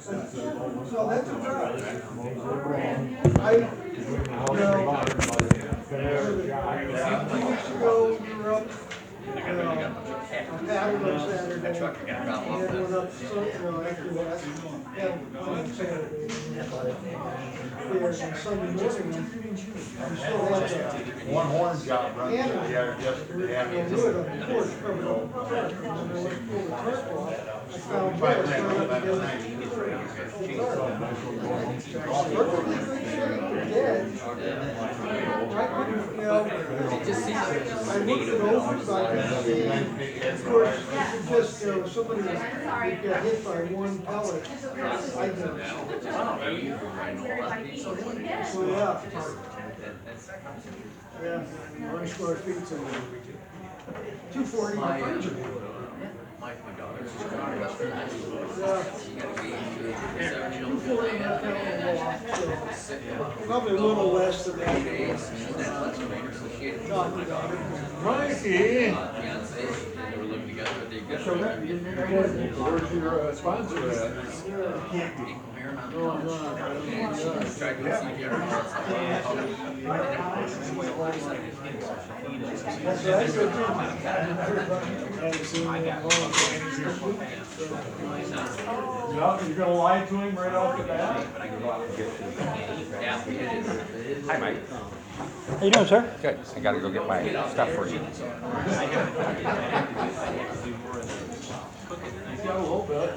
So that's a problem. A few weeks ago, we were up, on paddle on Saturday. And then went up, after that, had on Saturday. There, and Sunday morning, we still had One horn job running through the yard yesterday. wood on the porch covered up with tarp. And when I went to pull the tarp off, I found this right up against the perfectly good shape, dead. I couldn't, I looked it over, so I could see, of course, you could just, somebody was, they got hit by one pellet. I did. So, yeah. Yeah, 1 square feet, so 240. Probably a little less than that. Mikey! So that, where's your sponsor at? You're gonna lie to him right off the bat? Hi, Mike. How you doing, sir? Good. I gotta go get my stuff for you. Yeah, a little bit.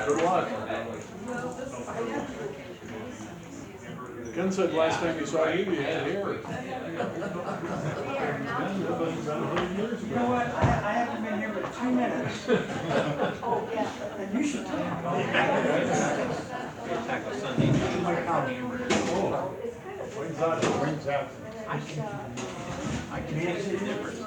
Good luck. Ken said last time he saw you, you had hair. You know what? I haven't been here but 2 minutes. And you should tell me. When's that? I can make a difference.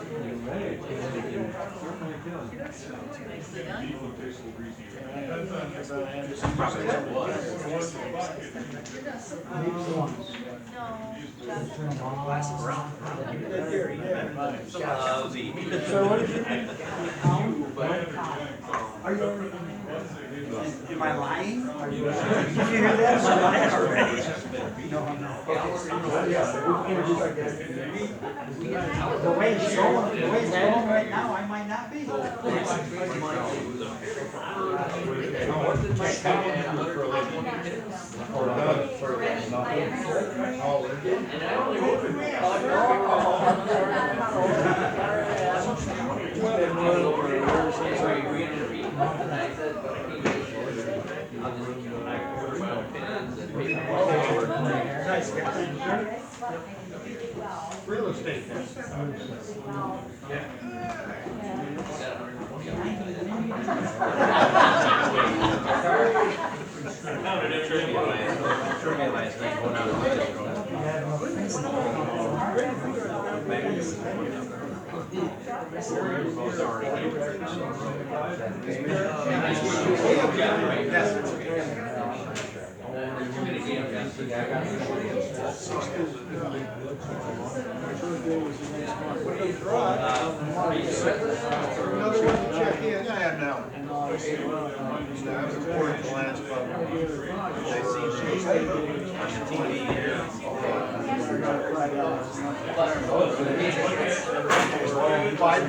So what did you think? Are you? Am I lying? Did you hear that? I'm lying already. No, I'm not. The way it's going right now, I might not be. Real estate. Another one to check in. Yeah, I am now. I was reporting the last couple. They see me on the TV here. Five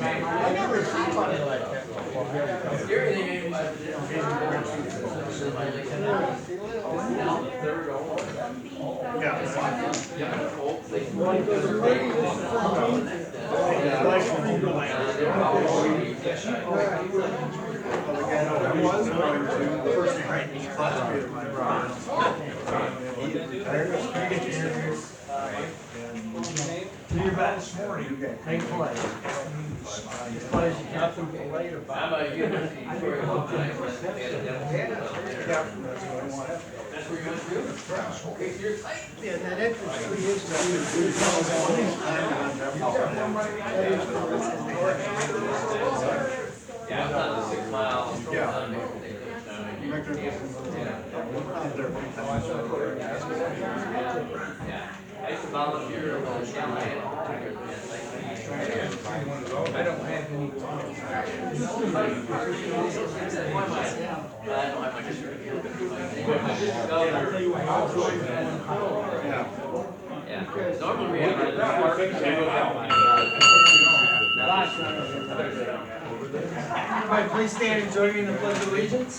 I never seen money like that. You're back this morning. Take place. Nothing to late about. I'm a university. That's where you want to do. Yeah, that entrance really is. Yeah, I've done the 6 miles. Yeah, I used to volunteer on Callahan. I don't have any. I don't have my district. Yeah, normally we Everybody please stand and join me in the Pledge of Allegiance.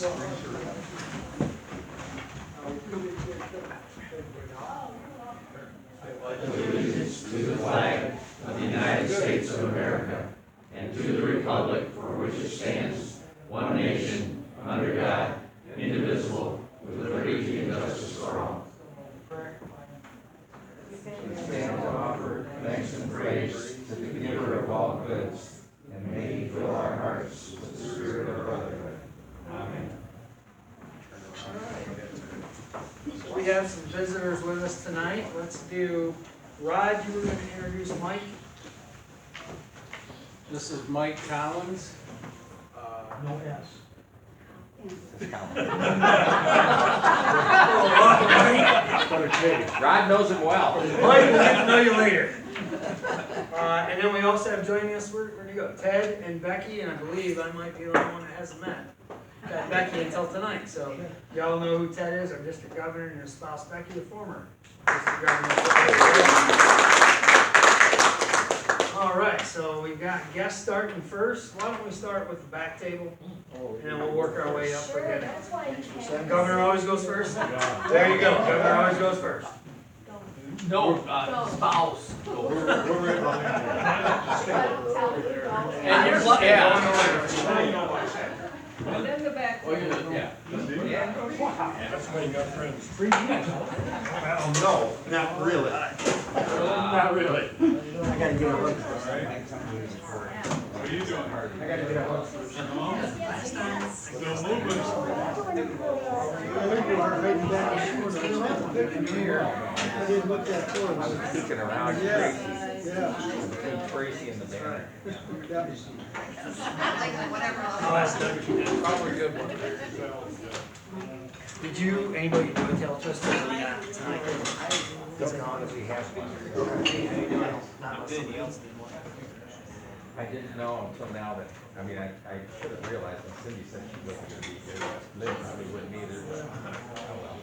to the flag of the United States of America and to the republic for which it stands, one nation, under God, indivisible, with liberty and justice for all. Stand to offer thanks and praise to the giver of all goods, and may he fill our hearts with the spirit of brotherhood. Amen. We have some visitors with us tonight. Let's do, Rod, you were going to introduce Mike. This is Mike Collins. No S. Rod knows him well. Mike, we'll get to know you later. And then we also have joining us, where'd you go? Ted and Becky, and I believe I might be the only one that hasn't met Becky until tonight. So y'all know who Ted is, our district governor, and his spouse Becky, the former district governor. All right, so we've got guests starting first. Why don't we start with the back table, and then we'll work our way up again. Governor always goes first? There you go, governor always goes first. No, spouse. And you're lucky. Then the back. Oh, you're the, yeah. Well, no, not really. Not really. I gotta get a hook. What are you doing? I gotta get a hook. Still moving. I think we were maybe down the corner. Here. I didn't look that close. I was peeking around Yeah, between yeah. Tracy and the banner. Yeah. I'll ask Doug if you did. Probably a good one. Did you, anybody do a tail twister that we got tonight? Don't honestly have one. Not with somebody else did one. I didn't know until now that, I mean, I should have realized when Cindy said she wasn't gonna be here. Lynn probably wouldn't either, but, oh well.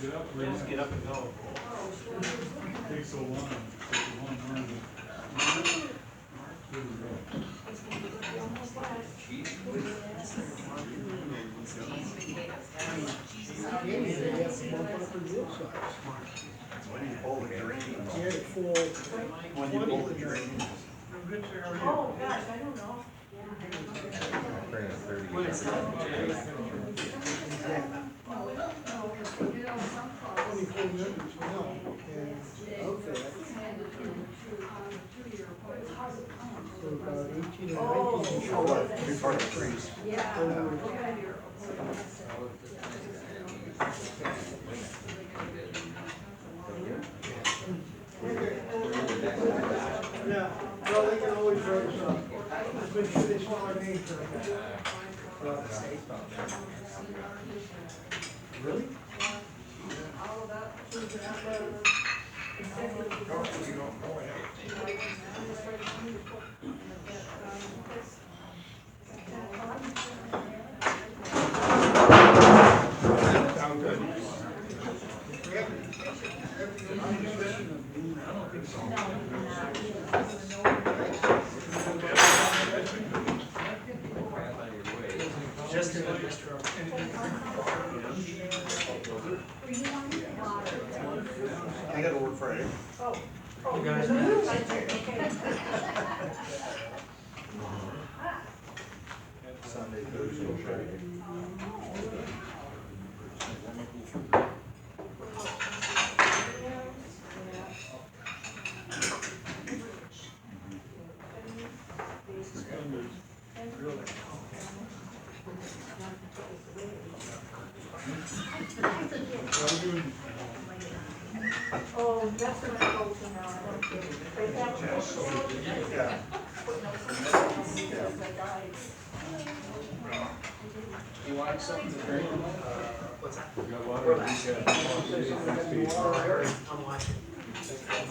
Get up, please. Get up and go. Takes so long. Takes a long time. Jamie, they got some more for the size. When you pull the drain. He had it full. When you pull the drain. Oh, gosh, I don't know. I'm praying 30. Twenty-four minutes, no, and outfit. So about 18 or 19 short. Two part of trees. Yeah, well, they can always write us up. Make sure they spell our name correctly. Really? Sound good. Just in the bistro. I gotta work Friday. You guys, Sunday, Thursday, Friday. that's what I go to now, I don't do it. Right back to the Yeah. You want something to drink? What's that? We got water, we got. I'm watching. I'm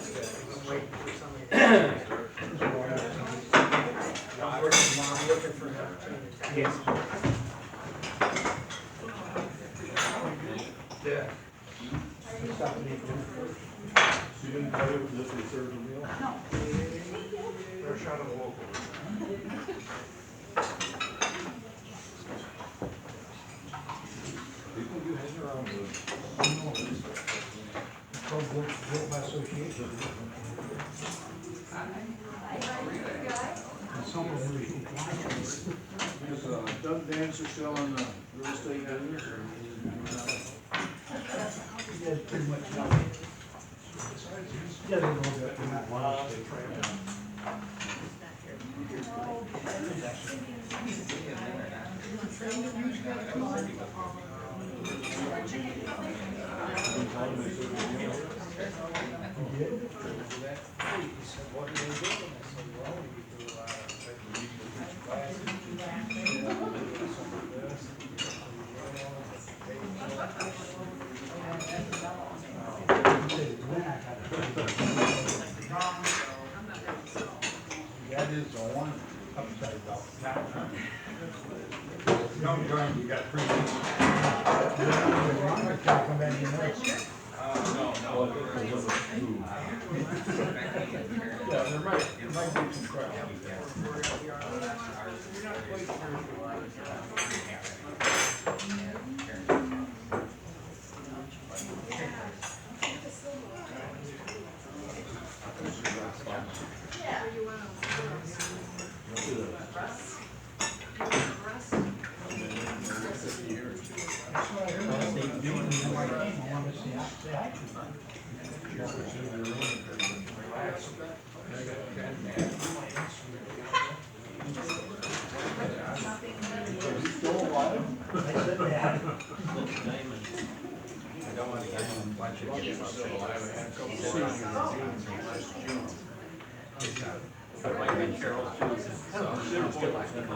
waiting for somebody. I'm looking for an opportunity. Yes. Yeah. You didn't tell you this was served a meal? Fresh out of the local. Built by association. Some of them Is Doug Dancer still on the real estate business or? he does pretty much nothing. He doesn't know that we're not one of the That is the one upside down. No, John, you got three. come back in there. Yeah, there might be some trouble.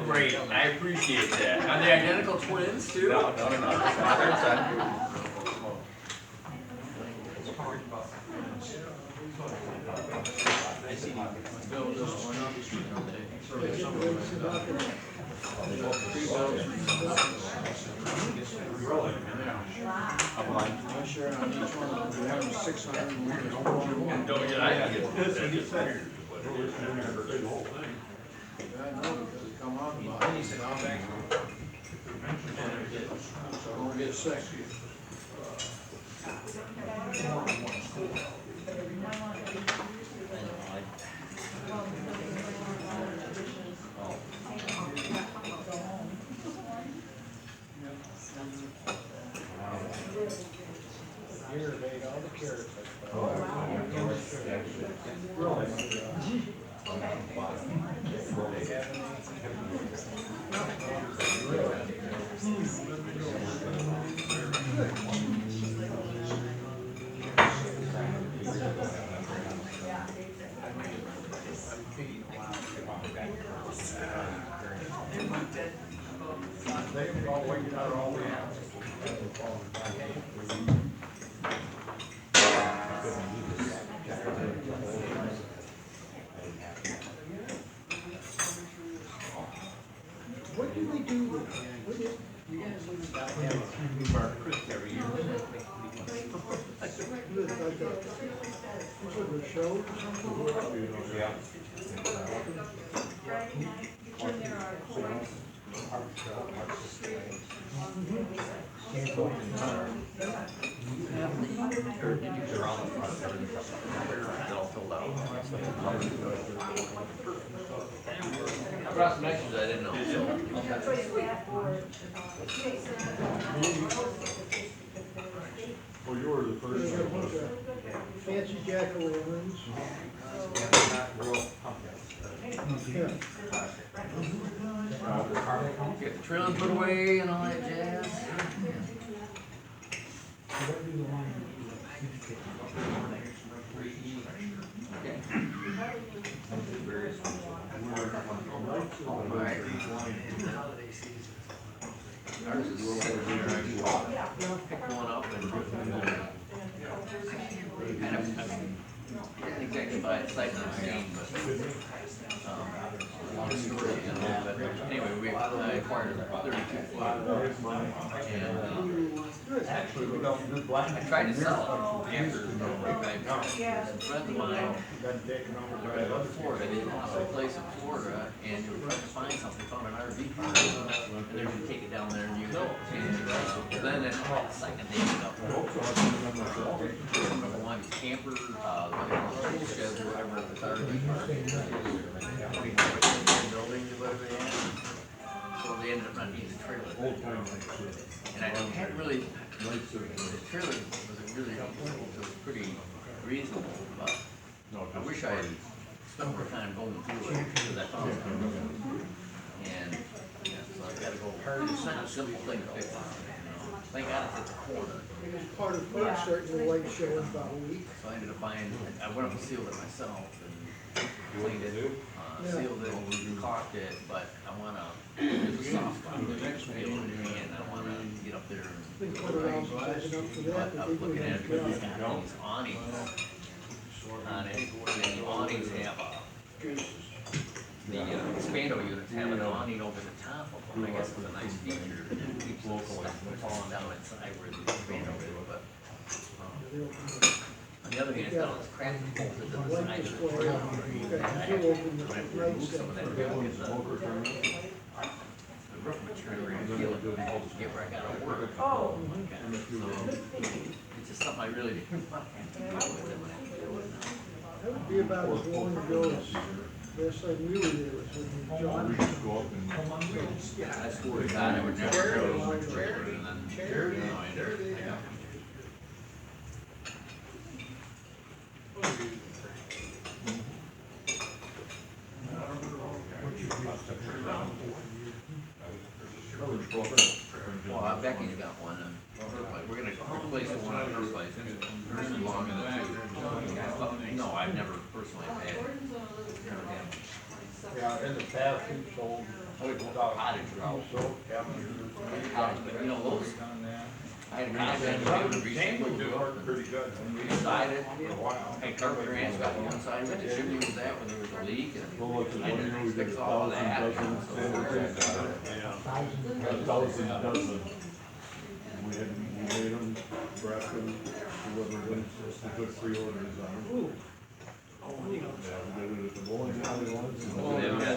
Great, I appreciate that. Are they identical twins too? No, father and son. I'm sure on each one, we have 600. Don't get, I gotta get this. I know, because it come out about. So I won't get sick. Irrigate all the carrots. They've all waited out all the hours. What do we do with, what is, you guys look at Every year. sort of a show or something? Yeah. They're on the front, they're all filled out. I brought some extras I didn't know. Well, you were the first There's a one. bunch of fancy jack-o'-lanterns. Yeah. Get the trailer put away and all that jazz. What do you want? Holiday season. Ours is sitting there, pick one up and kind of, didn't exactly buy it sight unseen, but, long story, you know, but anyway, I acquired a 32 foot. And, Actually, we don't do blind. I tried to sell it after, some friends of mine, they're in Florida, they lost a place in Florida, and they were trying to find something, found an RV park, and they're gonna take it down there and use it. And then that second they ended up, one camper, tool shed or whatever at the RV park. Building or whatever they had. So they ended up not needing the trailer. And I hadn't really, the trailer wasn't really, it was pretty reasonable, but I wish I had spent more time going through it, because I found it. And, yeah, so I gotta go, it's not a simple thing to fix, you know. Thank God it's at the corner. Part of first starting the light show in about a week. So I ended up buying, I went up and sealed it myself and cleaned it, sealed it, caulked it, but I wanna, there's a soft spot there, next to be able to and I wanna get up there and. Been quite around sizing up for that, But but I'm they looking do at it, a because good it's job. got these awnings on it, and the awnings have the expando units have an awning over the top of them, I guess it's a nice feature, it keeps those stuff from falling down inside where the expando is, but. On the other hand, it's got all this crap bolted to the Light side of the display, trailer. you've got And I the had two to, open, when I the remove lights some of that down. gunk in the roof material and peel it, get where I gotta work. Oh. So, it's just something I really didn't want to deal with it when I do it now. That would be about as long ago as last time we were there was when John. Yeah, I swore to God I would never go to my trailer and then, you know, I got. Well, Becky's got one, and we're gonna replace the one on her place, hers is longer than two. No, I've never personally had it. Yeah, in the past, we sold. Cottage house. But you know, those, I had a contract with recently, Pretty good. inside it, hey, carpenter ants got one side, but the chimney was that when there was a leak, and I didn't fix all of that. A thousand dozen. We made them, wrapped them, delivered them, we put pre-orders on them. Yeah, we did it at the bowling alley once.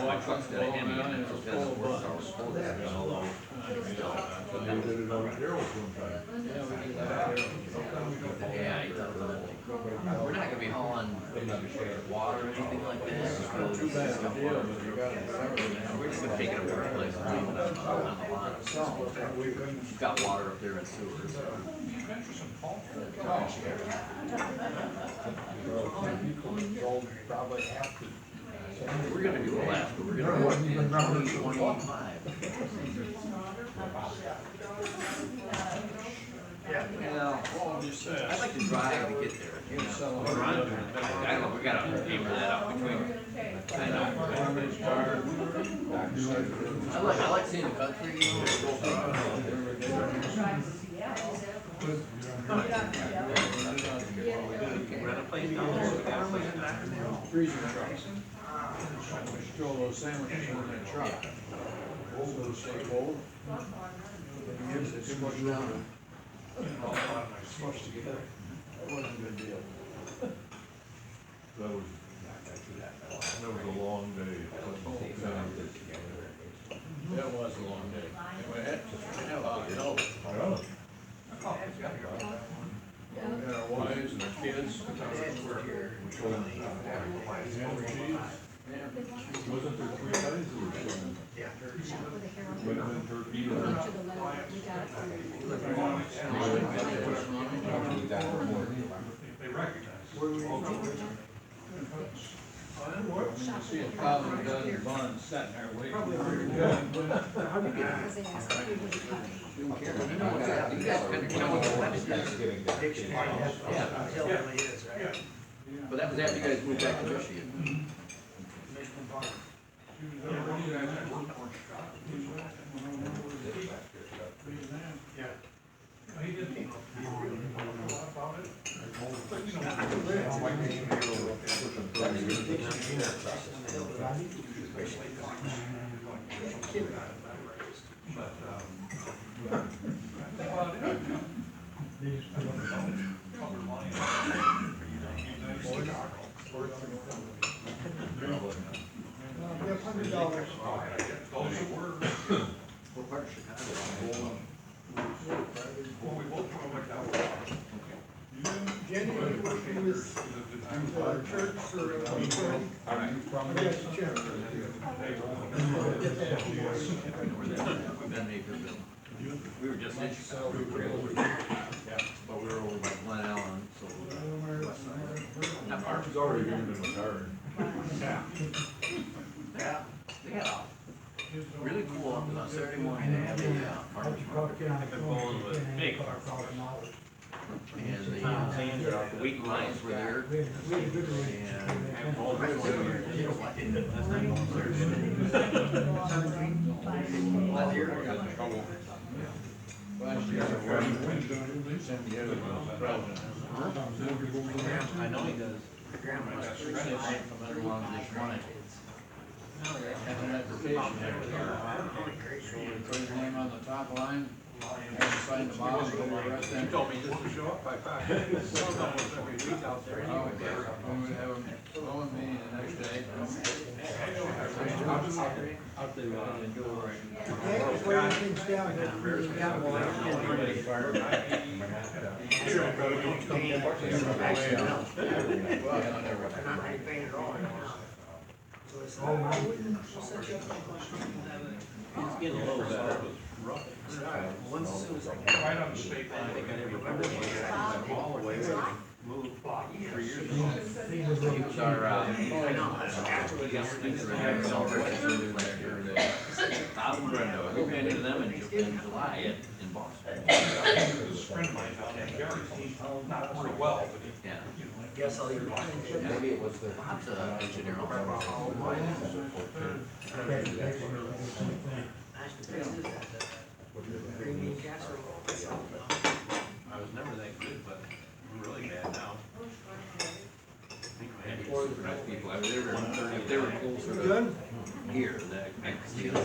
My truck's got a Hemi in it, so it's got a horsepower sport. And we did it on Carol's one time. Yeah, he thought, we're not gonna be hauling water or anything like that, because we're just gonna take it up to our place and leave it on the lot. We've got water up there and sewers. Probably have to. We're gonna do Alaska, we're gonna work in 2025. Yeah. I'd like to drive to get there, you know. I don't know, we gotta aim for that out between. I know. I like seeing the country, you know. Freezer trucks. Throw those sandwiches in that truck. Hold those, stay cold. It's too much down. Supposed to get that. That wasn't a good deal. That was a long day. That was a long day. We had our wives and our kids. Wasn't there 3 guys who were showing? Yeah. Women, turkey, and. See a thousand dozen buns sitting there waiting. You guys kinda know what the website is. Dictionary. Yeah, it really is, right? But that was after you guys moved back to Michigan. You have $100. What part of Chicago? Jenny, are you working with church or attorney? Yes, chairman. We've been Naperville. We were just in Chicago. But we were over by Glen Ellen, so. Not far. He's already given him a card. Yeah. They had a really cool, on Saturday morning, they had a farmer's market. And the wheat lines were there. Last year, Cindy had a president. I know he does. From every one of this one. And an application every year. So we put his name on the top line, and sign the bottom, and the rest in. told me just to show up by 5. Almost every week out there. Oh, we would have him blowing me the next day. Hank, writing things down here for you. It's getting a little better. Right on the state line. All the way. Moved 3 years ago. He was our, Bob and Brenda, we ran into them in July in Boston. There's a friend of mine down there, Gary, he's not very well, but he. Yeah. Guess I'll leave. Maybe it was the. Bob's an engineer. I was never that good, but I'm really bad now. People, I mean, they were closer to Good? here, that I could see them.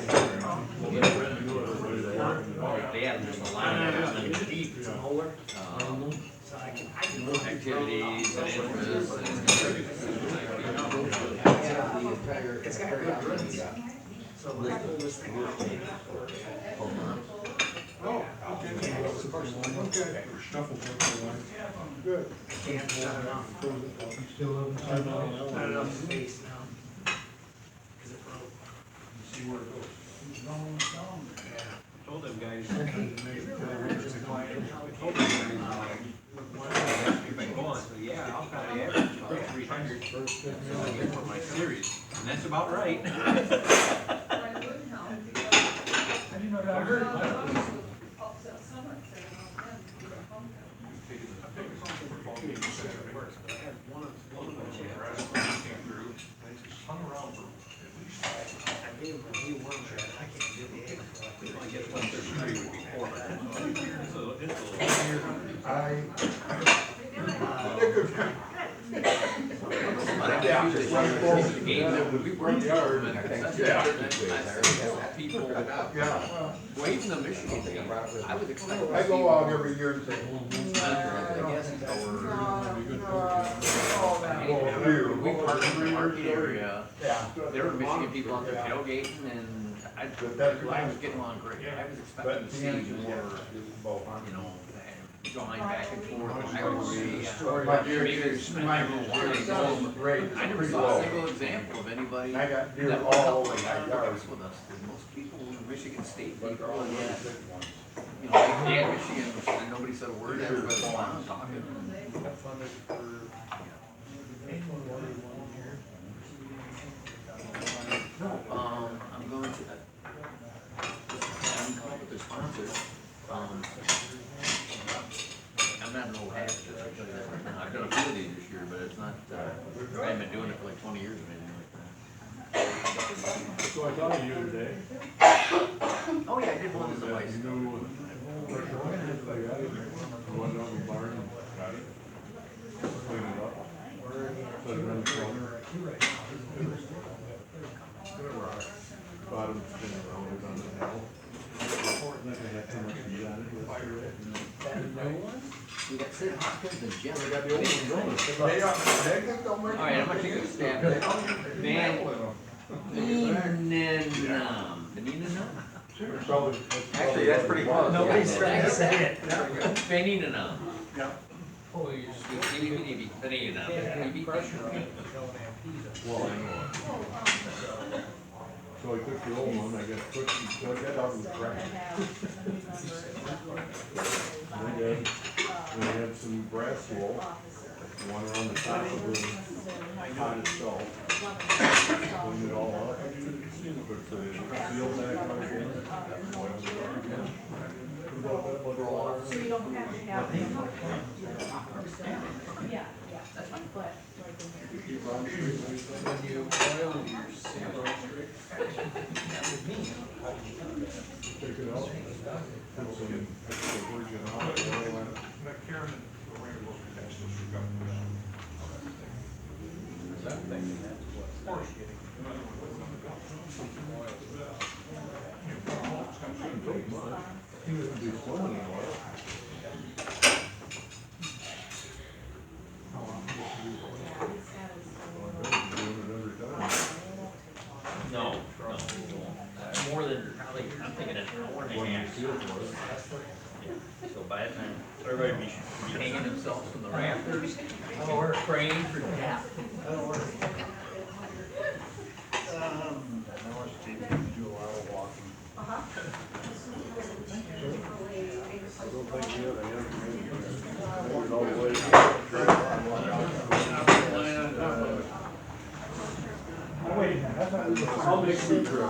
They had just a lot of activities and interests. It's got good roots. So let's pull this thing out. Oh, okay. Okay, good. Can't shut it off. You still live inside now? Not enough space now. Cause it broke. See where it goes. Told them guys. You've been going, so yeah, I'll probably average about 300 for my series, and that's about right. I heard about it. I gave him a new one shot. I can't do the egg. I guess 133 would be 400. So it's a little. We worked hard, and people waiting the Michigan thing, I was expecting. I go out every year and say, We parked in the market area. There were Michigan people out there tailgating, and I was getting along great. I was expecting to see more, you know, drawing back and forth. I would see, I never saw a single example of anybody I got deer that all felt over like my that yard. was with us. Because most people in Michigan State, people, and yet, you know, they had Michigan, and nobody said a word. Everybody was on talking. I'm going to, I'm calling with the sponsors. I'm not an old hat, tell you that right now. I've done a few of these this year, but it's not, I haven't been doing it for like 20 years or anything like that. So I thought of you today. Oh yeah, I did one of the devices. You knew pressure on it, I got it. I went down to the barn and got it. Cleaned it up. Set it on the corner. Bottom spin around it on the nail. Then I had so much heat on it yesterday. We got Sid Hopkins and Jeff. I got the old one going. Alright, I'm gonna take a stab at it. Beninanum. Actually, that's pretty close. Nobody's trying to say it. Beninanum. Yeah. Oh, you just, Beninanum. Well, I know. So I took the old one, I got took that out of the crack. And I had some brass wool, one around the top of the pot itself. Cleaned it all up. Put the seal back on again. Oiled it up again. Put that butter water. So you don't have to have. Yeah, that's fine, but. Keep on straight. When you oil your seal Take it out. Put some extra virgin olive oil in it. Shouldn't take much. He doesn't do swimming in oil. Doing it every time. No, more than, probably, I'm thinking an hour and a When you half. seal for it. So by the time, everybody be hanging themselves from the rafters, That'll work. praying for death. That'll work. I know it's cheap, you can do a lot of walking. I don't think you have any other. All the way. I'll make some trips.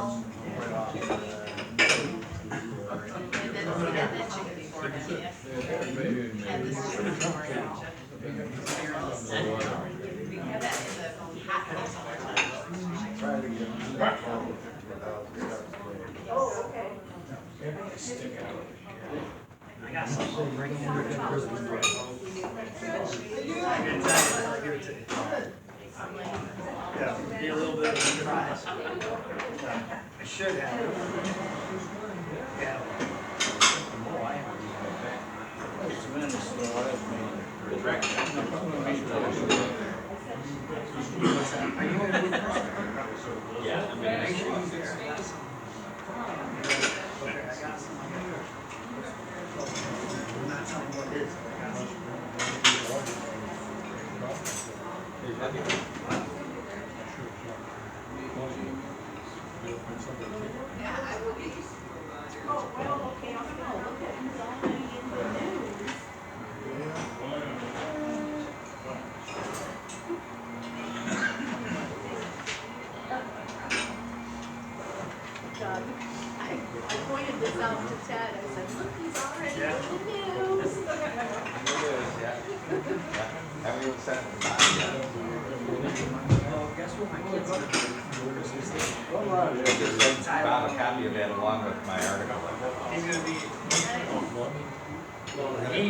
Oh, okay. I got something bringing in. Good time, I'll give it to you. Yeah. Be a little bit of a surprise. I should have. Yeah. It's minutes, so I have to. Are you gonna move first? Yeah, I mean, Make sure you fix it. Okay, I got some. I'm not telling you what it is, but I got some. Oh, well, okay, I'm gonna look at who's all in the news. I pointed this out to Ted, I said, look, he's already in the news. Haven't even sent it to Bobby yet. Well, guess what my kids are doing for Christmas Day? Just sent Bob a copy of that along with my article. He's gonna be. Well, He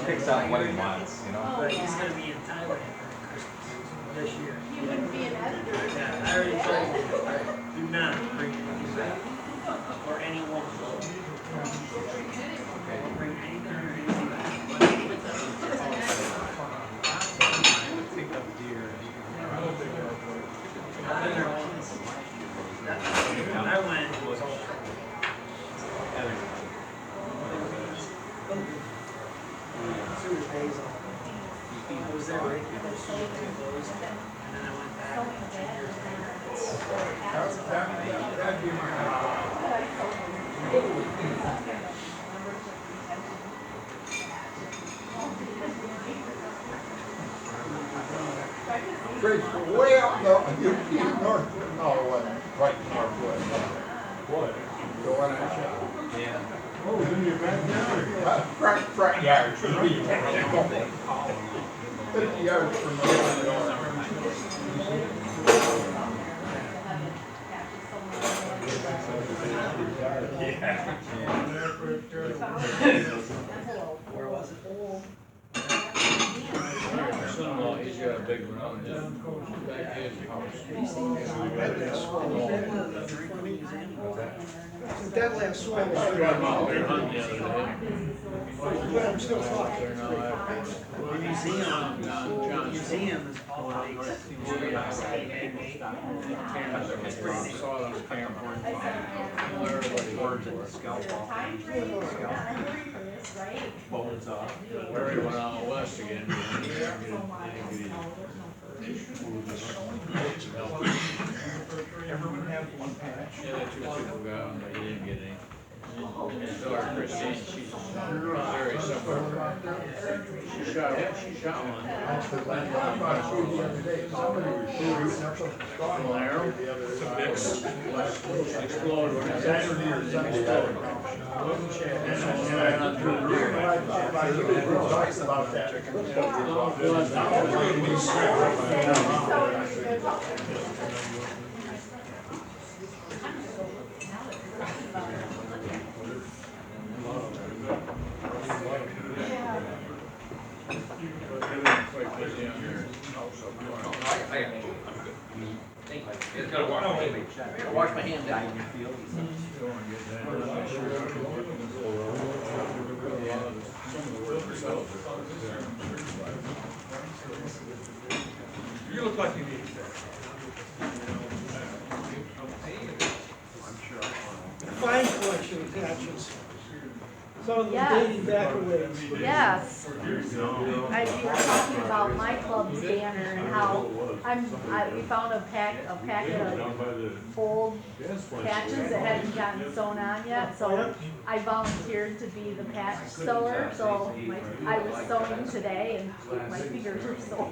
picks out what he wants, you know? But he's gonna be in Thailand for Christmas this year. You wouldn't be an editor. Yeah, I already told you, do not bring anything back, or anyone. Don't bring anything or anything back. I've been there once. I went, it was all. Sewer pays off. I was there right before sewer closed, and then I went back 2 years Trace, way up north, no, it wasn't, right northwest. What? The one I shot. Yeah. Oh, it's in your backyard. Front yard. 50 yards from the door. Where was it? Son-in-law, he's got a big one out there. Back his That last swell was house. Got him out there hunting the other day. but I'm still talking. They're now after. The museum, John. museum is all lakes. It's pretty saw it on camera. Well, everybody heard it. Larry went out west again. Everyone have one patch. Yeah, two people got on, but he didn't get any. His daughter Christine, she's very somewhere. She shot one. I saw the other day, somebody was shooting up a strong arrow. It's a mix. Exploded when it Saturday or Sunday. About that. Quite busy on your house up north. It's gotta wash my hand. Gotta wash my hand down. Go and get that. I'm not sure. Some of the workers out there. You look like you need Fine collection of patches. Some of them Yes. dating back a ways. Yes. You were talking about my club's banner and how we found a packet Down of by the old gas plant. patches that hadn't gotten sewn on yet, so I volunteered to be the patch sewer, so I was sewing today and my fingers were sore.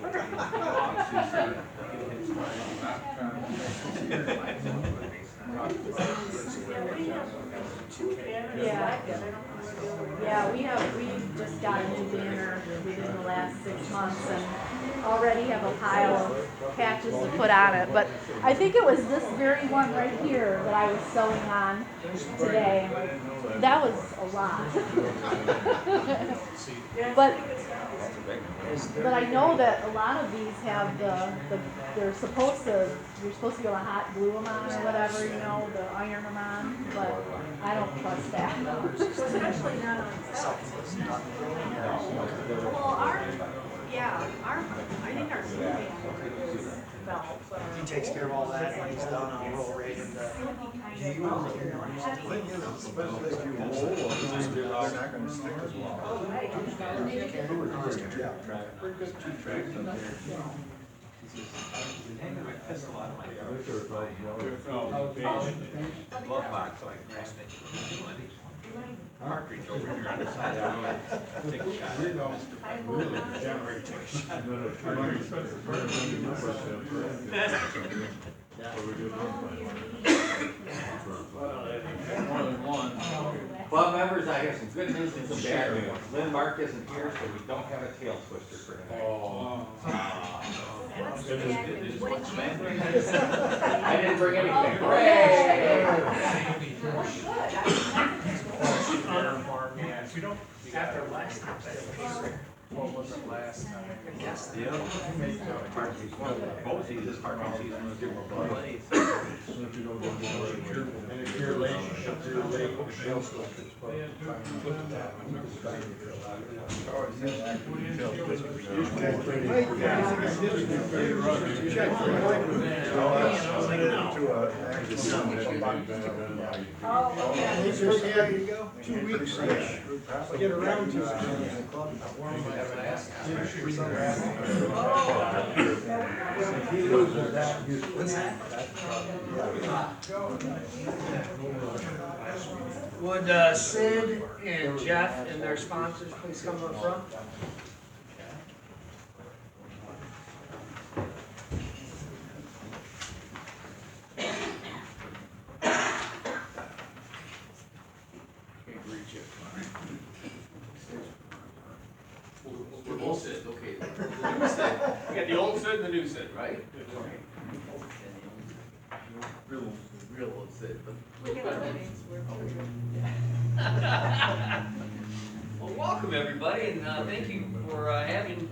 Yeah. Yeah, we just got a new banner within the last 6 months and already have a pile of patches to put on it, but I think it was this very one right here that I was sewing on today. That was a lot. But I know that a lot of these have you're supposed to be able to hot glue them on or whatever, you know, the iron them on, but I don't trust that. Especially not on well, I think our school is He takes care of all that when he's done, I'll roll right into. Especially if you roll, they're not gonna stick as long. Pretty good 2 tracks up there. Glove box, so I can rest it. Cartridge over here on the side. Take a shot. Really degenerate. More than one. Club members, I have some good news and some bad news. Lynn Mark isn't here, so we don't have a tail twister for tonight. Oh. I didn't bring anything. Hooray! We don't, after last time, what was it last time? Yes. Both seasons, parking season was different. And if your relationship to the lake, they'll still There you go, 2 weeks-ish, get around to it. If he loses that, Would Sid and Jeff and their sponsors please come up front? Can't reach it. new Sid. We got the old Sid and the new Sid, right? Real old Sid, but. Look at our names, we're. Well, welcome everybody, and thank you for having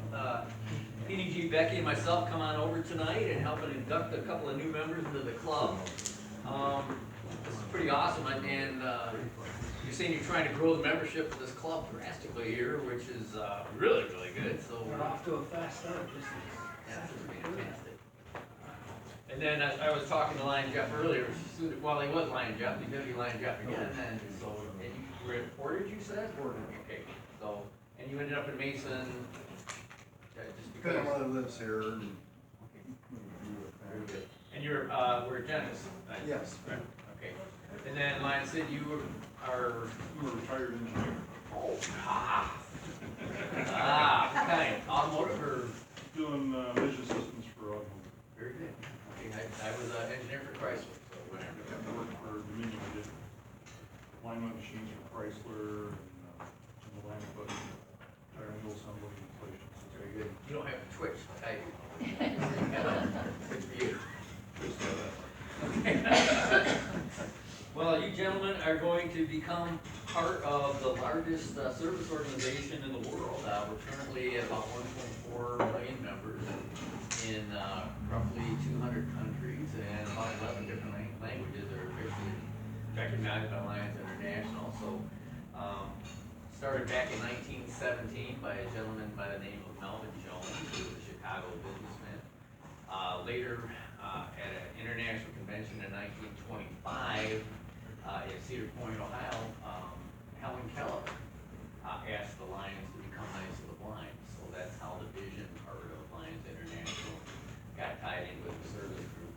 PDG, Becky, and myself come on over tonight and helping induct a couple of new members into the club. This is pretty awesome, and you're saying you're trying to grow the membership of this club drastically here, which is really, really good. So We're off to a fast start, just. that's fantastic. And then I was talking to Lion Jeff earlier. Well, he was Lion Jeff. He's gonna be Lion Jeff again. And so, and you were at Portage, you said? Portage. Okay. So, and you ended up in Mason. Just because. Family lives here and. Very good. And you're we're at Genesis. Right? Yes. Right. Okay. And then Lion said you are. I'm a retired engineer. Oh. Okay. Automotive or. Doing vision systems for automotive. Very good. Okay. I was an engineer for Chrysler. So whatever. I worked for Dominion, I did alignment machines for Chrysler and the line equipment, tire and wheel assembly inflation. Very good. You don't have to twitch like I do. Good for you. Okay. Well, you gentlemen are going to become part of the largest service organization in the world. We're currently at about 1.4 million members in roughly 200 countries, and about 11 different languages are officially recognized by Lions International. So, started back in 1917 by a gentleman by the name of Melvin Jones, who was a Chicago businessman. Later, at an international convention in 1925 in Cedar Point, Ohio, Helen Keller asked the Lions to become Knights of the Blind. So that's how the vision part of Lions International got tied in with the service group.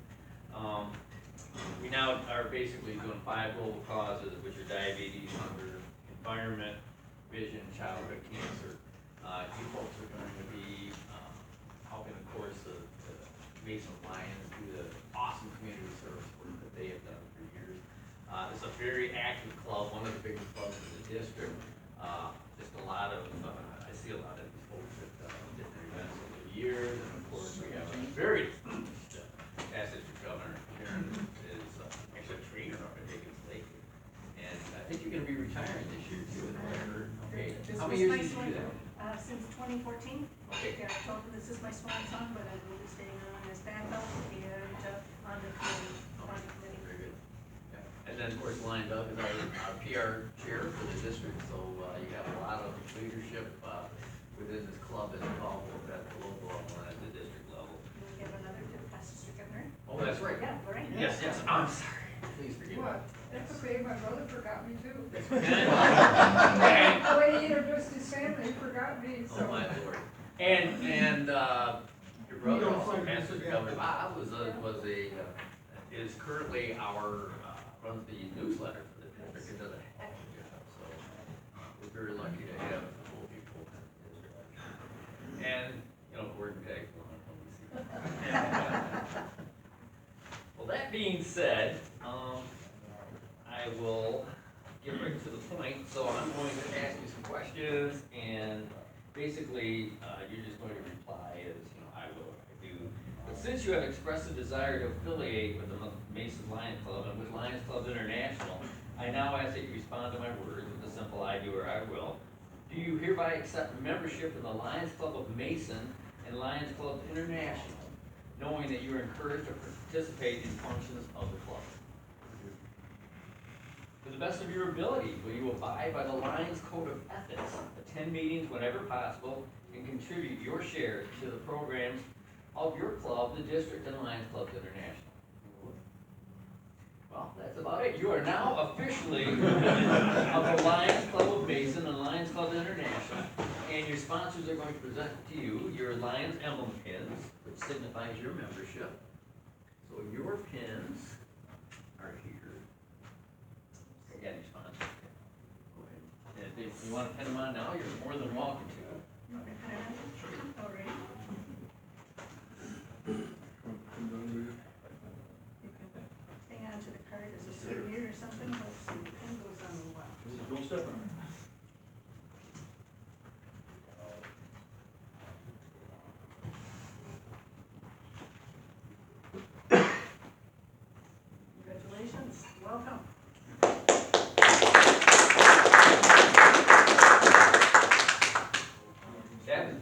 We now are basically doing 5 global causes, which are diabetes, hunger, environment, vision, childhood cancer. You folks are going to be helping, of course, the Mason Lions do the awesome community service work that they have done for years. It's a very active club, one of the biggest clubs in the district. Just a lot of, I see a lot of these folks at different events over the years, and of course we have a very distinguished assistant governor here is actually a trainer up at Higgins Lake. And I think you're gonna be retiring this year too, is what I heard. Okay, how many years did you do that? Since 2014. Okay. Yeah, I told them this is my swan song, but I will be staying on as backup and on the committee. Very good. Yeah. And then, of course, Lion Dove is our PR chair for the district, so you have a lot of leadership within this club that's involved both at the local level and at the district level. We have another to Pastor Governor. Oh, that's right. Yeah, right. Yes, yes, I'm sorry. Please forgive me. What? That's okay, my brother forgot me too. Okay. The way he introduced his family, he forgot me, Oh, so. my Lord. And your brother also, Pastor Governor Bob, is currently runs the newsletter for the district and does a heck of a job. So we're very lucky to have full people in the district. And, Gordon Peck. Well, that being said, I will get right to the point. So I'm going to ask you some questions, and basically, you're just going to reply as, I will, I do. But since you have expressed a desire to affiliate with the Mason Lions Club and with Lions Club International, I now ask that you respond to my words with a simple I do or I will. Do you hereby accept membership in the Lions Club of Mason and Lions Club International, knowing that you are encouraged to participate in functions of the club? To the best of your ability, will you abide by the Lions Code of Ethics, attend meetings whenever possible, and contribute your share to the programs of your club, the district, and Lions Clubs International? Well, that's about it. You are now officially of the Lions Club of Mason and Lions Club International, and your sponsors are going to present to you your Lions emblem pins, which signifies your membership. So your pins are here. Again, your sponsors. Go ahead. And if you want to pin them on now, you're more than welcome to. You want me to put it on? All right. Hang on to the card as a souvenir or something, let's see, the pin goes on the wall. Don't step on it.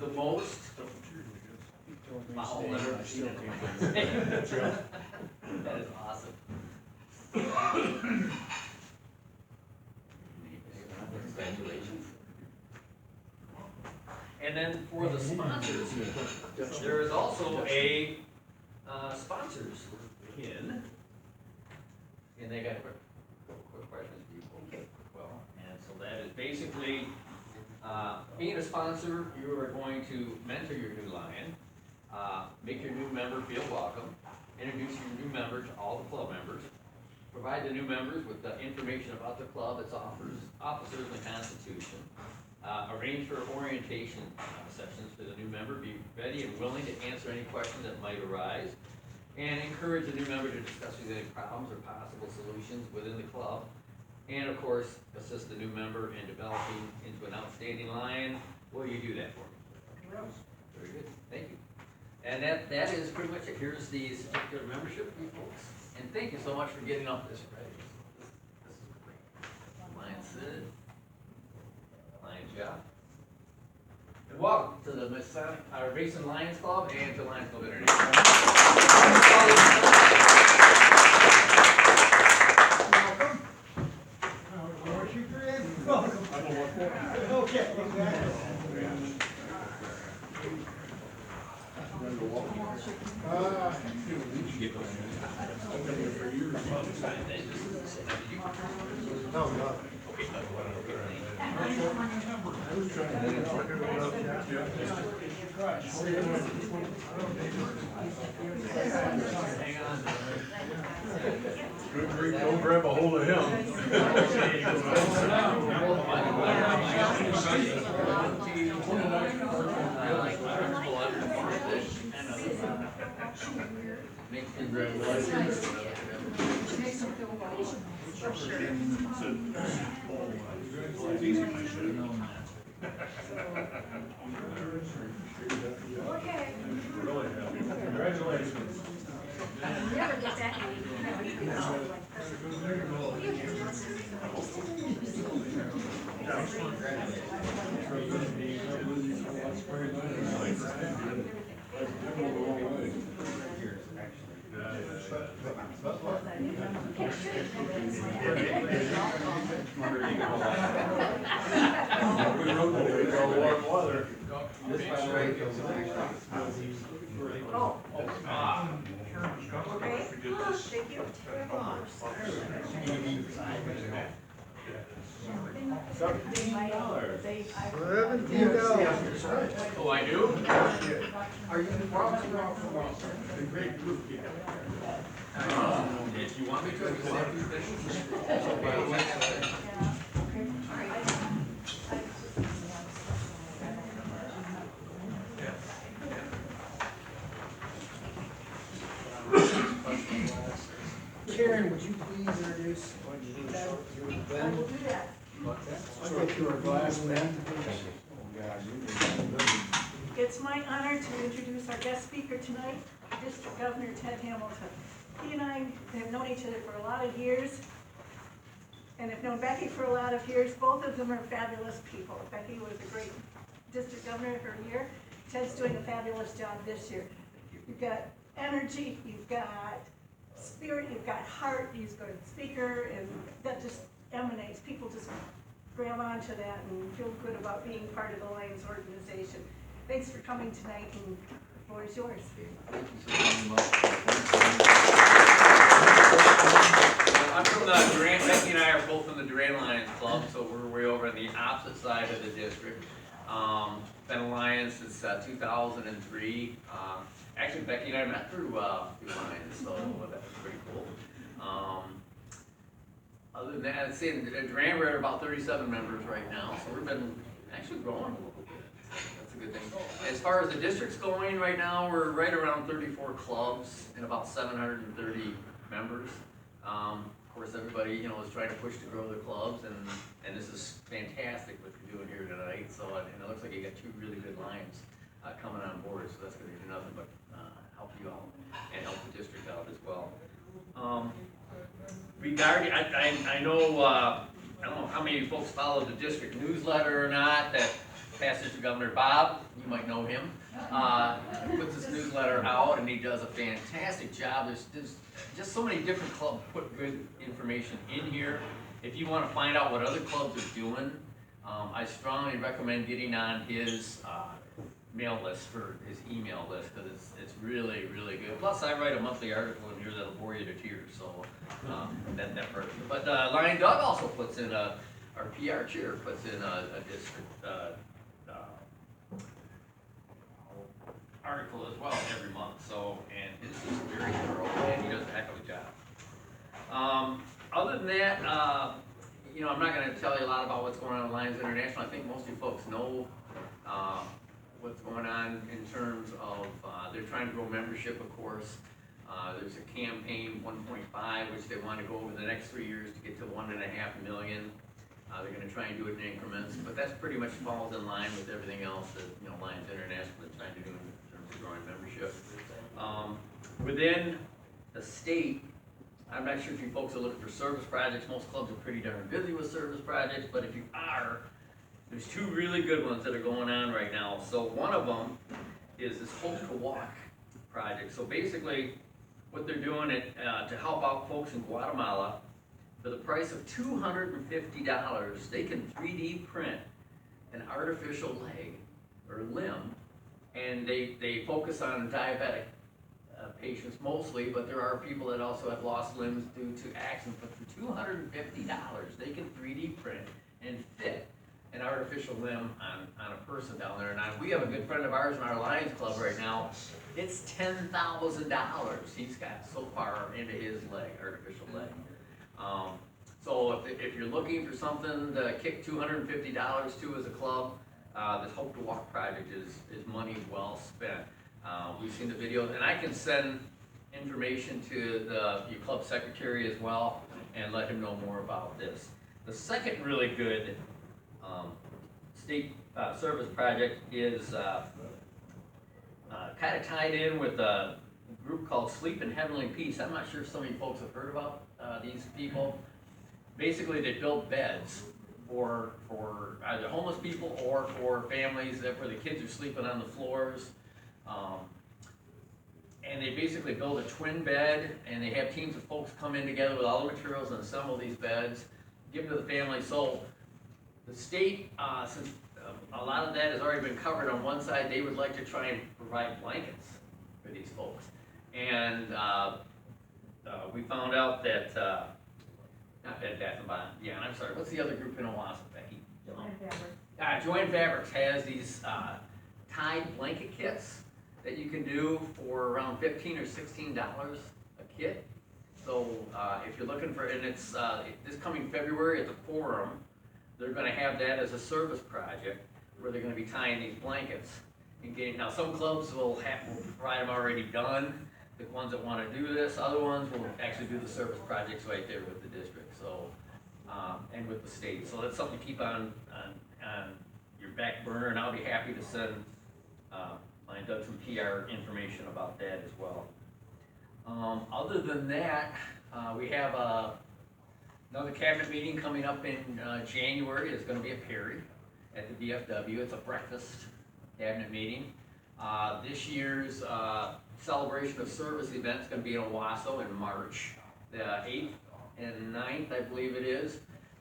the most. My whole life I've seen it. That is awesome. Congratulations. And then for the sponsors, there is also a sponsors pin. And they got quick questions for you. Okay. Well, and so that is basically, being a sponsor, you are going to mentor your new lion, make your new member feel welcome, introduce your new member to all the club members, provide the new members with the information about the club, its officers, and the Constitution, arrange for orientation sessions for the new member, be ready and willing to answer any questions that might arise, and encourage the new member to discuss any problems or possible solutions within the club, and of course, assist the new member in developing into an outstanding lion. Will you do that for me? Very good, thank you. And that is pretty much it. Here's the certificate of membership for you folks. And thank you so much for getting up this ready. This is great. Lion Sid, Lion Jeff. And welcome to the Mason Lions Club and to Lions Club International. Okay, exactly. No, no. Don't grab a hold of him. Okay. Congratulations. Never get that $17. Oh, I do? Are you the great group here? If you want me to, accept these things. Karen, would you please introduce I will do that. I'll get you a glass, man. It's my honor to introduce our guest speaker tonight, District Governor Ted Hamilton. He and I have known each other for a lot of years, and have known Becky for a lot of years. Both of them are fabulous people. Becky was a great district governor for a year. Ted's doing a fabulous job this year. You've got energy, you've got spirit, you've got heart, he's a good speaker, and that just emanates. People just grab onto that and feel good about being part of the Lions organization. Thanks for coming tonight, and the floor is yours. Thank you so very much. I'm from the Durant, Becky and I are both from the Durant Lions Club, so we're way over on the opposite side of the district. Been a Lions since 2003. Actually, Becky and I met through Lions, so that was pretty cool. Other than that, I'd say in Durant we're at about 37 members right now, so we've been actually growing a little bit. That's a good thing. As far as the district's going right now, we're right around 34 clubs and about 730 members. Of course, everybody, you know, is trying to push to grow their clubs, and this is fantastic what you're doing here tonight. So, and it looks like you got two really good Lions coming on board, so that's going to do nothing but help you out and help the district out as well. Regarding, I know, I don't know how many folks follow the district newsletter or not, that past District Governor Bob, you you might know him, puts his newsletter out, and he does a fantastic job. There's just so many different clubs put good information in here. If you wanna find out what other clubs are doing, I strongly recommend getting on his, mail list for his email list, cause it's really, really good. Plus, I write a monthly article in here that'll bore you to tears, so, that part. But, Lion Doug also puts in our PR chair puts in a district, article as well every month, so, and his is very thorough, and he does a heck of a job. Other than that, you know, I'm not gonna tell you a lot about what's going on in Lions International. I think most of you folks know, what's going on in terms of, they're trying to grow membership, of course. There's a campaign 1.5, which they want to go over the next 3 years to get to 1.5 million. They're gonna try and do it in increments, but that's pretty much falls in line with everything else that, you know, Lions International is trying to do in terms of growing membership. Within the state, I'm not sure if you folks are looking for service projects. Most clubs are pretty darn busy with service projects, but if you are, there's two really good ones that are going on right now. So one of them is this Hope to Walk project. So basically, what they're doing to help out folks in Guatemala, for the price of $250, they can 3D print an artificial leg or limb, and they focus on diabetic patients mostly, but there are people that also have lost limbs due to accidents. But for $250, they can 3D print and fit an artificial limb on a person down there. And we have a good friend of ours in our Lions Club right now. It's $10,000 he's got so far into his leg, artificial leg. So if you're looking for something to kick $250 to as a club, this Hope to Walk project is money well spent. We've seen the videos, and I can send information to your club secretary as well and let him know more about this. The second really good state service project is kind of tied in with a group called Sleep in Heavenly Peace. I'm not sure if some of you folks have heard about these people. Basically, they build beds for either homeless people or for families where the kids are sleeping on the floors. And they basically build a twin bed, and they have teams of folks come in together with all the materials and assemble these beds, give them to the family. So the state, since a lot of that has already been covered on one side, they would like to try and provide blankets for these folks. And we found out that, not Bed Bath & Beyond, yeah, I'm sorry, what's the other group in Owasso, Becky? Joanne Fabrics has these tied blanket kits that you can do for around $15 or $16 a kit. So if you're looking for, and it's this coming February at the Forum, they're gonna have that as a service project where they're gonna be tying these blankets and getting, now some clubs will provide them already done, the ones that wanna do this, other ones will actually do the service projects right there with the district, so, and with the state. So that's something to keep on your back burner, and I'll be happy to send Lion Doug some PR information about that as well. Other than that, we have another cabinet meeting coming up in January. It's going to be at Perry at the VFW. It's a breakfast cabinet meeting. This year's celebration of service event is going to be in Owasso in March, the 8th and 9th, I believe it is.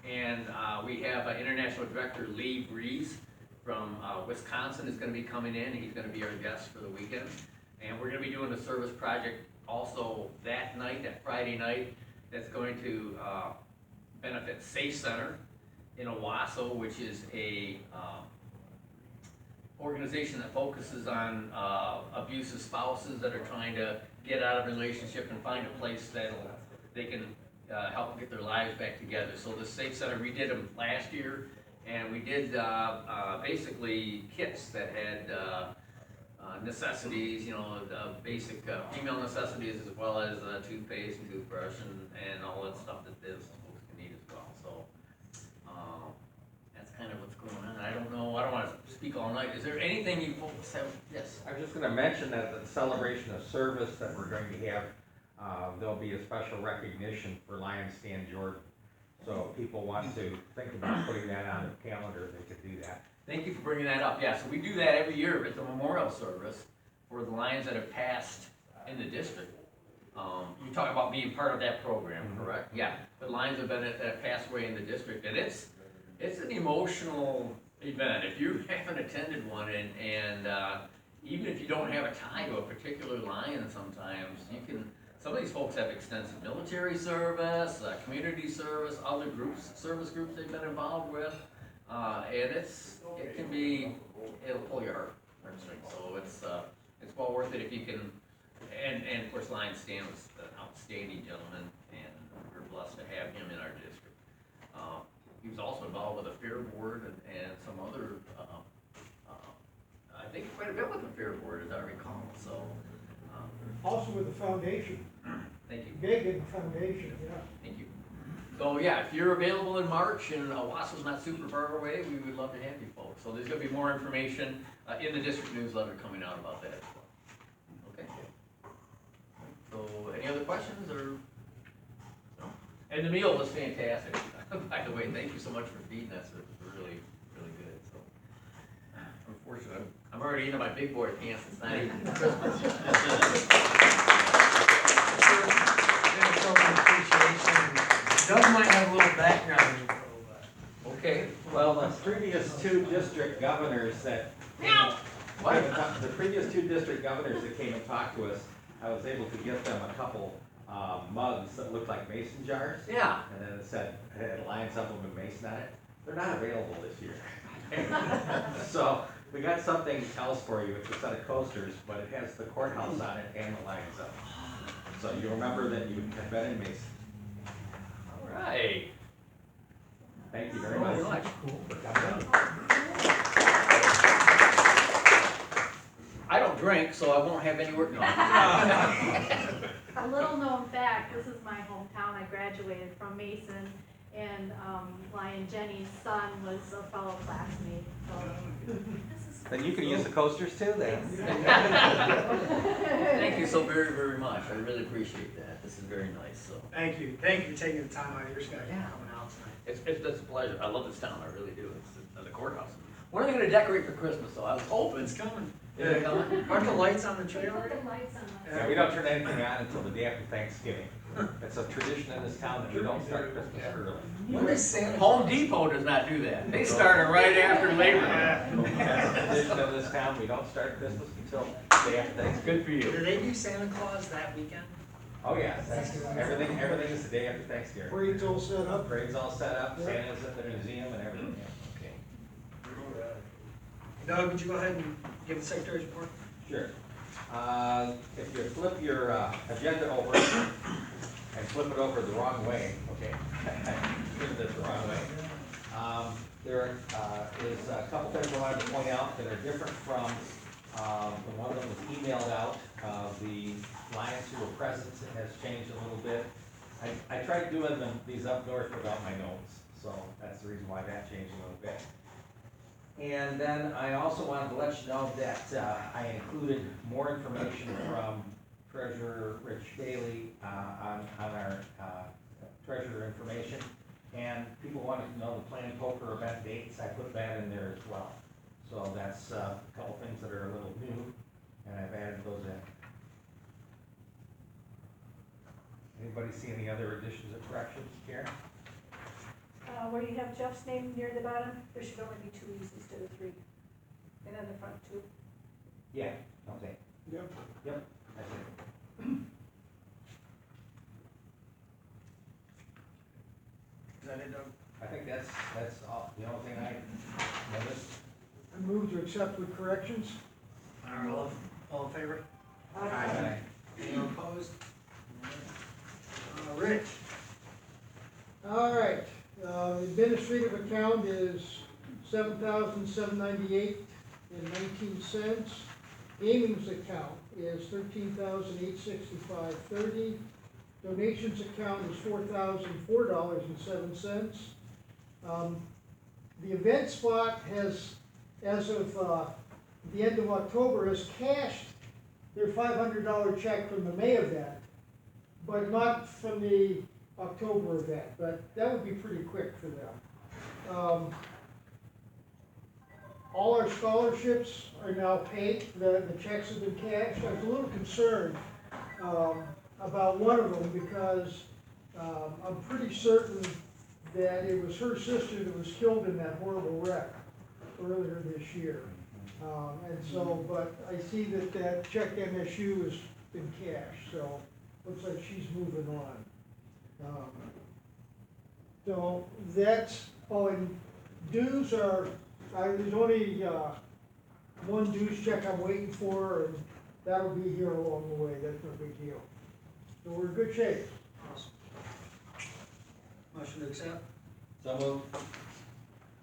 And we have International Director Lee Breeze from Wisconsin is going to be coming in. He's going to be our guest for the weekend. And we're going to be doing a service project also that night, that Friday night, that's going to benefit Safe Center in Owasso, which is a organization that focuses on abusive spouses that are trying to get out of a relationship and find a place that they can help get their lives back together. So the Safe Center, we did them last year, and we did basically kits that had necessities, you know, basic female necessities, as well as toothpaste and toothbrush and all that stuff that those folks can need as well. So that's kind of what's going on. I don't know, I don't want to speak all night. Is there anything you folks have? Yes? I was just gonna mention that the celebration of service that we're going to have, there'll be a special recognition for Lion Stan Jordan. So if people want to think about putting that on their calendar, they could do that. Thank you for bringing that up. Yeah, so we do that every year at the memorial service for the Lions that have passed in the district. You talk about being part of that program, correct? Yeah, the Lions have been that passed away in the district, and it's an emotional event. If you haven't attended one, and even if you don't have a tie to a particular Lion, sometimes you can. Some of these folks have extensive military service, community service, other groups, service groups they've been involved with, and it'll pull your heartstrings. So it's well worth it if you can. And of course, Lion Stan was an outstanding gentleman, and we're blessed to have him in our district. He was also involved with the Fair Board and some other, I think quite a bit with the Fair Board, as I recall. So. Also with the foundation, Thank you. big in the foundation, yeah. Thank you. So yeah, if you're available in March and Owasso's not super far away, we would love to have you folks. So there's gonna be more information in the district newsletter coming out about that as well. Okay. So any other questions or? No? And the meal was fantastic. By the way, thank you so much for feeding us. It was really, really good. So unfortunately, I'm already into my big boy pants. It's not even Christmas. Doug might have a little background info, but. Okay. Well, the previous two district governors that. The previous two district governors that came and talked to us, I was able to get them a couple mugs that looked like mason jars. Yeah. And then it said, it had lines up with mason on it. They're not available this year. So we got something else for you. It's a set of coasters, but it has the courthouse on it and the lines up. So you remember that you have been in Mason. All right. Thank you very much. I don't drink, so I won't have any work done. A little known fact, this is my hometown, I graduated from Mason, and Lion Jenny's son was a fellow classmate, so. Then you can use the coasters too then. Thank you so very, very much. I really appreciate that. This is very nice, so. Thank you for taking the time out of your schedule and coming out tonight. It's a pleasure. I love this town, I really do. It's the courthouse. When are they gonna decorate for Christmas though? I was hoping. It's coming. Is it coming? Aren't the lights on the trailer? Put the lights on us. Yeah, we don't turn anything on until the day after Thanksgiving. It's a tradition in this town that we don't start Christmas early. When is Santa? Home Depot does not do that. They start it right after Labor Day. That's a tradition of this town, we don't start Christmas until the day after Thanksgiving. Good for you. Do they do Santa Claus that weekend? Oh yeah, everything is the day after Thanksgiving. Parade's all set up. Parade's all set up, Santa's at the museum and everything. Okay. Doug, would you go ahead and give the secretary's report? Sure. If you flip your agenda over and flip it over the wrong way, okay? Flip it the wrong way. There is a couple things I wanted to point out that are different from when one of them was emailed out. The Lions who were present has changed a little bit. I tried doing these up north without my notes, so that's the reason why that changed a little bit. And then I also wanted to let you know that I included more information from Treasurer Rich Daly on our treasurer information. And people wanted to know the planned poker event dates. I put that in there as well. So that's a couple things that are a little new, and I've added those in. Anybody see any other additions or corrections, Karen? Where you have Jeff's name near the bottom, there should only be 2 E's instead of 3. And then the front 2. Yeah, okay. Yep. Yep, that's it. Is that it, Doug? I think that's all, the only thing I noticed. I move to accept with corrections. All in favor? Aye. Anyone opposed? Rich? All right, administrative account is $7,798.19. Gaming's account is $13,865.30. Donations account is $4,004.07. The event spot has, as of the end of October, has cashed their $500 check from the May event, but not from the October event, but that would be pretty quick for them. all our scholarships are now paid, the checks have been cashed. I was a little concerned, about one of them because, I'm pretty certain that it was her sister that was killed in that horrible wreck earlier this year. And so, but I see that that check MSU has been cashed, so looks like she's moving on. So that's, oh, and dues are, there's only, one dues check I'm waiting for, and that'll be here along the way, that's no big deal. So we're in good shape. Awesome. Motion to accept? So moved.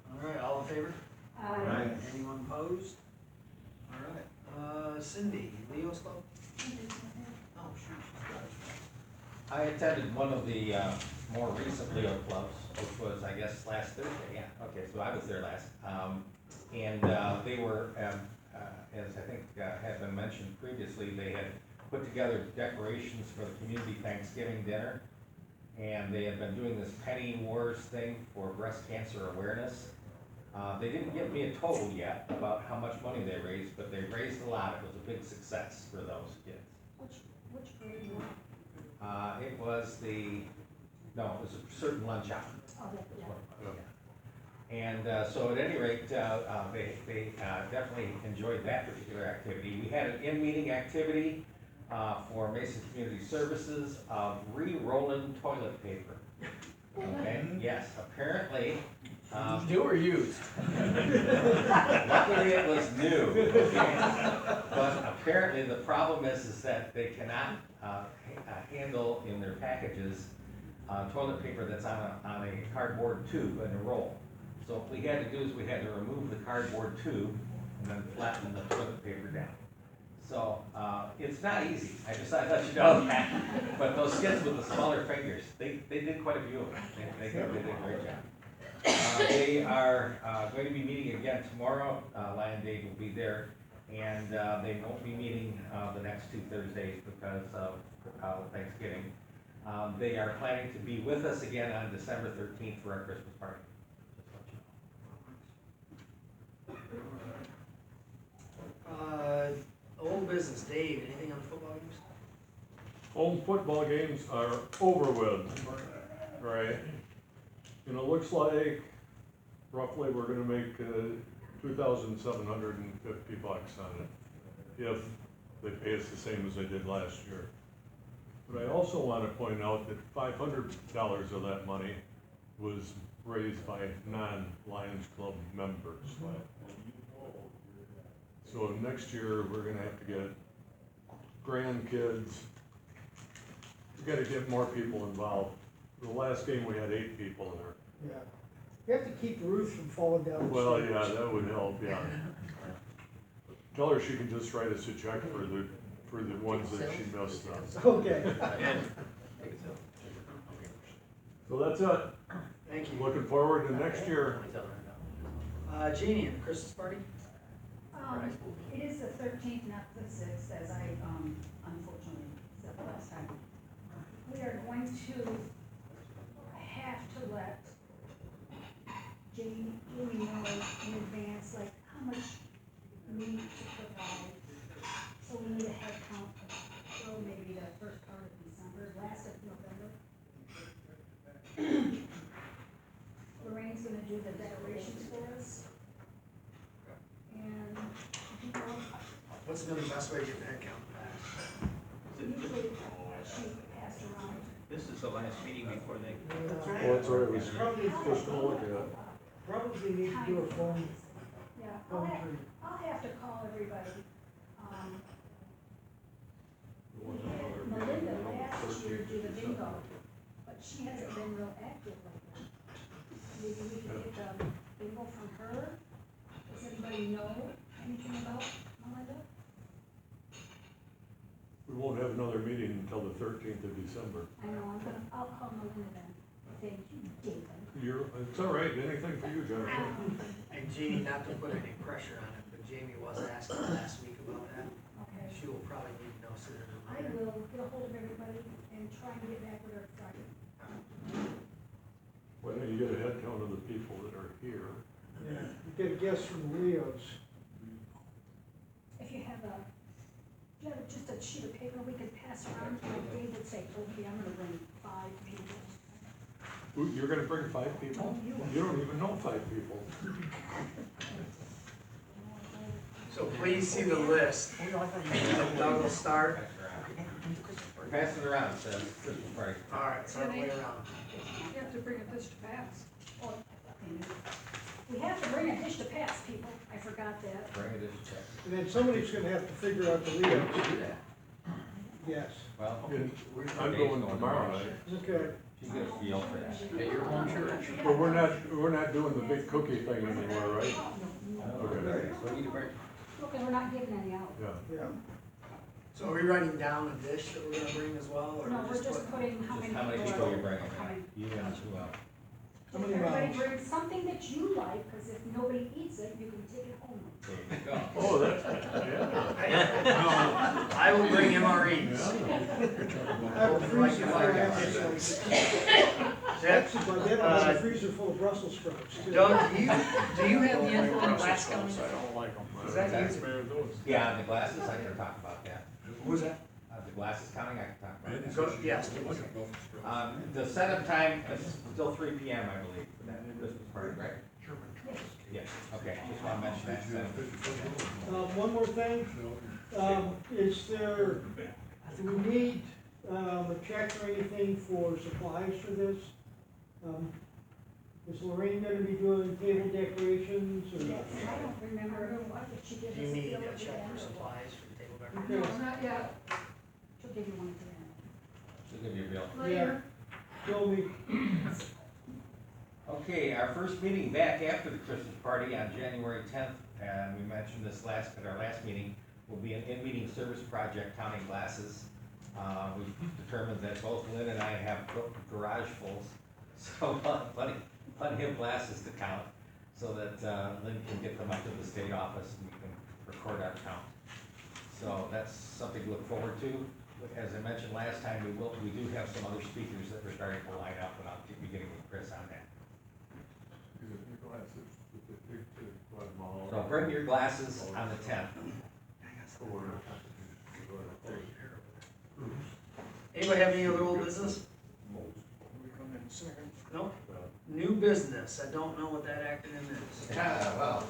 All right, all in favor? Aye. Anyone opposed? All right, Cindy, Leo's Club? Oh, shoot, she's got it. I attended one of the more recent Leo clubs, which was, I guess, last Thursday, yeah, okay, so I was there last. And they were, as I think had been mentioned previously, they had put together decorations for the community Thanksgiving dinner. And they had been doing this penny wars thing for breast cancer awareness. They didn't give me a total yet about how much money they raised, but they raised a lot. It was a big success for those kids. Which grade you want? It was it was a certain lunch hour. Oh, yeah. And so at any rate, they definitely enjoyed that particular activity. We had an in-meeting activity for Mason Community Services of re-rolling toilet paper. Okay, yes, apparently. New or used? Luckily it was new, okay? But apparently the problem is that they cannot handle in their packages toilet paper that's on a cardboard tube in a roll. So what we had to do is we had to remove the cardboard tube and then flatten the toilet paper down. So, it's not easy, I just thought I'd let you know that. But those kids with the smaller fingers, they did quite a few of them. They did a great job. They are going to be meeting again tomorrow. Lion Day will be there. And they won't be meeting the next 2 Thursdays because of Thanksgiving. They are planning to be with us again on December 13th for our Christmas party. Just let you know. Old business, Dave, anything on the football games? Home football games are over with, right? And it looks like roughly we're gonna make, 2,750 bucks on it, if they pay us the same as they did last year. But I also wanna point out that $500 of that money was raised by non-Lions Club members. So next year, we're gonna have to get grandkids, we gotta get more people involved. The last game, we had 8 people there. Yeah. You have to keep the roofs from falling down. the Well, stairs. yeah, that would help, yeah. Tell her she can just write us a check for the ones that she missed on. Okay. So that's it. Thank you. Looking forward to next year. Jeannie, and the Christmas party? It is the 13th, not the 6th, as I, unfortunately said the last time. We are going to have to let Jamie know in advance, like, how much we need to provide. So we need a head count, so maybe the first part of December, last of November. Lorraine's gonna do the decorations for us. And, What's gonna be the best way to get the head count? usually she passed around. This is the last meeting before they. Well, that's what I was Probably, just gonna look at. probably need to do a phone, Yeah, phone tree. I'll have to call everybody. We had Melinda last year do the bingo, but she hasn't been real active lately. Maybe we can get the bingo from her? Does anybody know anything about Melinda? We won't have another meeting until the 13th of December. I know, I'll call Melinda then. Thank you, David. It's all right, anything for you, Jennifer. And Jeannie, not to put any pressure on it, but Jamie was asking last week about that. Okay. She will probably need to know sooner than I later. will get a hold of everybody and try and get back with her Friday. Why don't you get a head count of the people that are here? Yeah. get a guess from the Leos. If you have just a sheet of paper we could pass around, like Dave would say, okay, I'm gonna bring 5 people. Ooh, you're gonna bring 5 people? You don't even know 5 people. So please see the list. Doug will start. We're passing it around, so Christmas party. All right, so way around. You have to bring a dish to pass. We have to bring a dish to pass, people. I forgot that. Bring it in, check. And then somebody's gonna have to figure out the Leos. Do that. Yes, Well, I'm going tomorrow night. okay. you get a feel for that. At your home church? But we're not doing the big cookie thing anymore, right? Okay. So we need to bring, Okay, we're not giving any out. Yeah. Yeah. So are we writing down a dish that we're gonna bring as well, or No, we're just just put? putting how just many how many people people are you're bringing, coming. you and who else? How many Everybody miles? brings something that you like, because if nobody eats it, you can take it home. There you go. Oh, that's, yeah. I will bring MREs. I have a freezer full of apples. Actually, by then I'll have a freezer full of Brussels sprouts too. Doug, do you have the info on Glass County? I don't like them. Is that I'm a you? fan of those. Yeah, and the glasses, I can talk about that. Who's that? The glasses counting, I can talk about that. Go, yes. The setup time is still 3 PM, I believe, for that Christmas party, right? Yes, okay, just want to mention that. One more thing, is there, do we need, a check or anything for supplies for this? Is Lorraine gonna be doing table decorations or? Yes, I don't remember what, but she did. Do you need a check for supplies for the table decoration? Okay. No, not yet. She'll give you one at the end. She'll give you a bill. Later. Show me. Okay, our first meeting back after the Christmas party on January 10th, and we mentioned this at our last meeting, will be an in-meeting service project counting glasses. We've determined that both Lynn and I have garage fulls, so plenty of glasses to count, so that Lynn can get them up to the state office and we can record our count. So that's something to look forward to. As I mentioned last time, we do have some other speakers that we're starting to line up, and I'll be getting with Chris on that. So bring your glasses on the 10th. Anybody have any other old business? No? New business, I don't know what that acronym is. Well,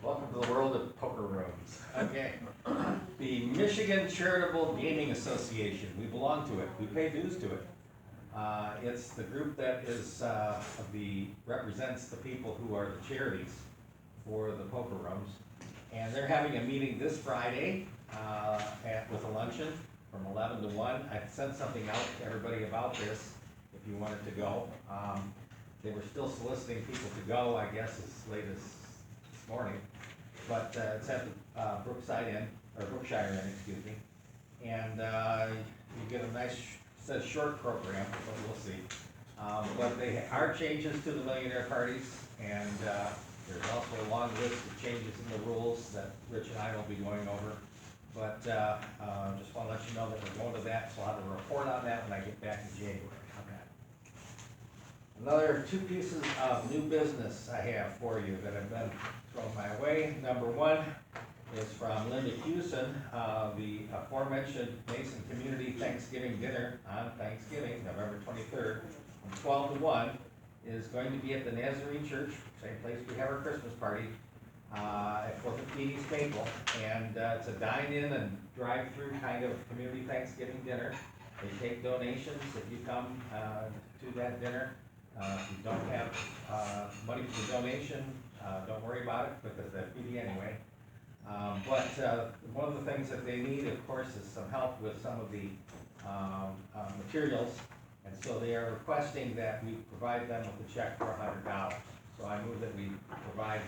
welcome to the world of poker rooms. Okay. The Michigan Charitable Gaming Association, we belong to it, we pay dues to it. It's the group that is, represents the people who are the charities for the poker rooms. And they're having a meeting this Friday, with a luncheon from 11 to 1. I sent something out to everybody about this, if you wanted to go. They were still soliciting people to go, I guess, as late as this morning. But it's at the Brookshire Inn, excuse me. And you get a nice, says short program, but we'll see. But they are changes to the millionaire parties, and there's also a long list of changes in the rules that Rich and I will be going over. But just want to let you know that we're going to that, so I'll have a report on that when I get back in January on that. Another 2 pieces of new business I have for you that have been thrown my way. Number 1 is from Linda Hewson, the aforementioned Mason Community Thanksgiving Dinner on Thanksgiving, November 23rd, from 12 to 1, is going to be at the Nazarene Church, same place we have our Christmas party, at 415 East Maple. And it's a dine-in and drive-through kind of community Thanksgiving dinner. They take donations if you come to that dinner. If you don't have money for the donation, don't worry about it, because they'll feed you anyway. But one of the things that they need, of course, is some help with some of the materials. And so they are requesting that we provide them with a check for $100. So I move that we provide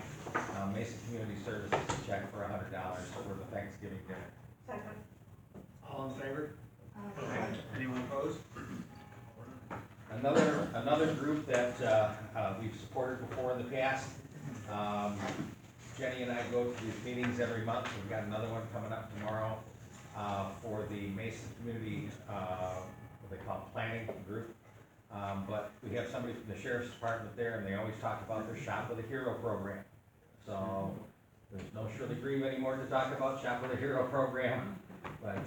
Mason Community Services a check for $100 for the Thanksgiving dinner. Second. All in favor? Anyone opposed? Another group that we've supported before in the past. Jenny and I go to these meetings every month. We've got another one coming up tomorrow for the Mason Community, what they call planning group. But we have somebody from the Sheriff's Department there, and they always talk about their Shop with a Hero program. So there's no Shirley Grieve anymore to talk about, Shop with a Hero program, but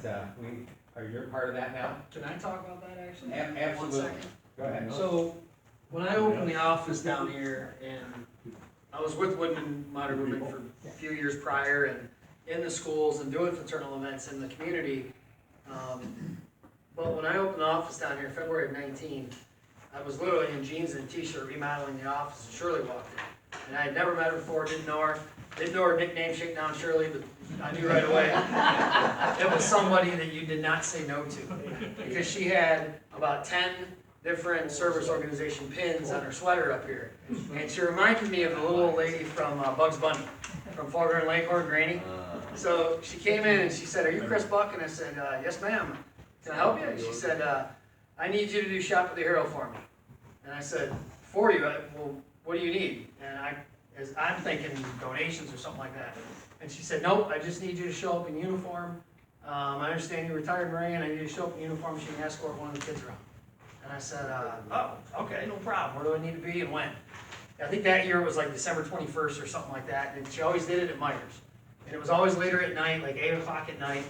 you're part of that now? Can I talk about that actually? Absolutely. 1 second. Go ahead. So, when I opened the office down here, and I was with Woodman, Modern Woodman for a few years prior, and in the schools and doing fraternal events in the community. But when I opened the office down here, February of 19, I was literally in jeans and a t-shirt remodeling the office, and Shirley walked in. And I had never met her before, didn't know her nickname, Shakedown Shirley, but I knew right away it was somebody that you did not say no to. Because she had about 10 different service organization pins on her sweater up here. And she reminded me of the little old lady from Bugs Bunny, from Fogger and Leghorn, Granny. So she came in and she said, "Are you Chris Buck?" And I said, "Yes, ma'am. Can I help you?" And she said, "I need you to do Shop with the Hero for me." And I said, "For you? Well, what do you need?" And I'm thinking donations or something like that. And she said, "Nope, I just need you to show up in uniform. I understand you're a retired Marine. I need you to show up in uniform so you can escort one of the kids around." And I said, "Oh, okay, no problem. Where do I need to be and when?" I think that year it was like December 21st or something like that. And she always did it at Myers. And it was always later at night, like 8 o'clock at night,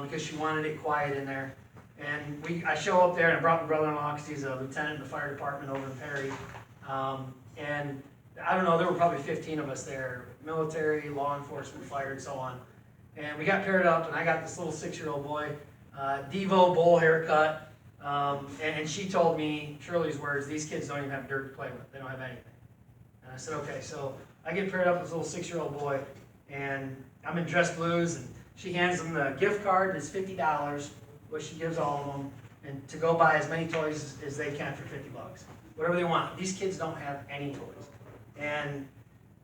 because she wanted it quiet in there. And I show up there and I brought my brother-in-law because he's a lieutenant in the fire department over in Perry. And I don't know, there were probably 15 of us there, military, law enforcement, fire, and so on. And we got paired up, and I got this little 6-year-old boy, Devo bowl haircut. And she told me, Shirley's words, "These kids don't even have dirt to play with. They don't have anything." And I said, "Okay." So I get paired up with this little 6-year-old boy, and I'm in dress blues, and she hands him the gift card, and it's $50, which she gives all of them, and to go buy as many toys as they can for $50. Whatever they want. These kids don't have any toys. And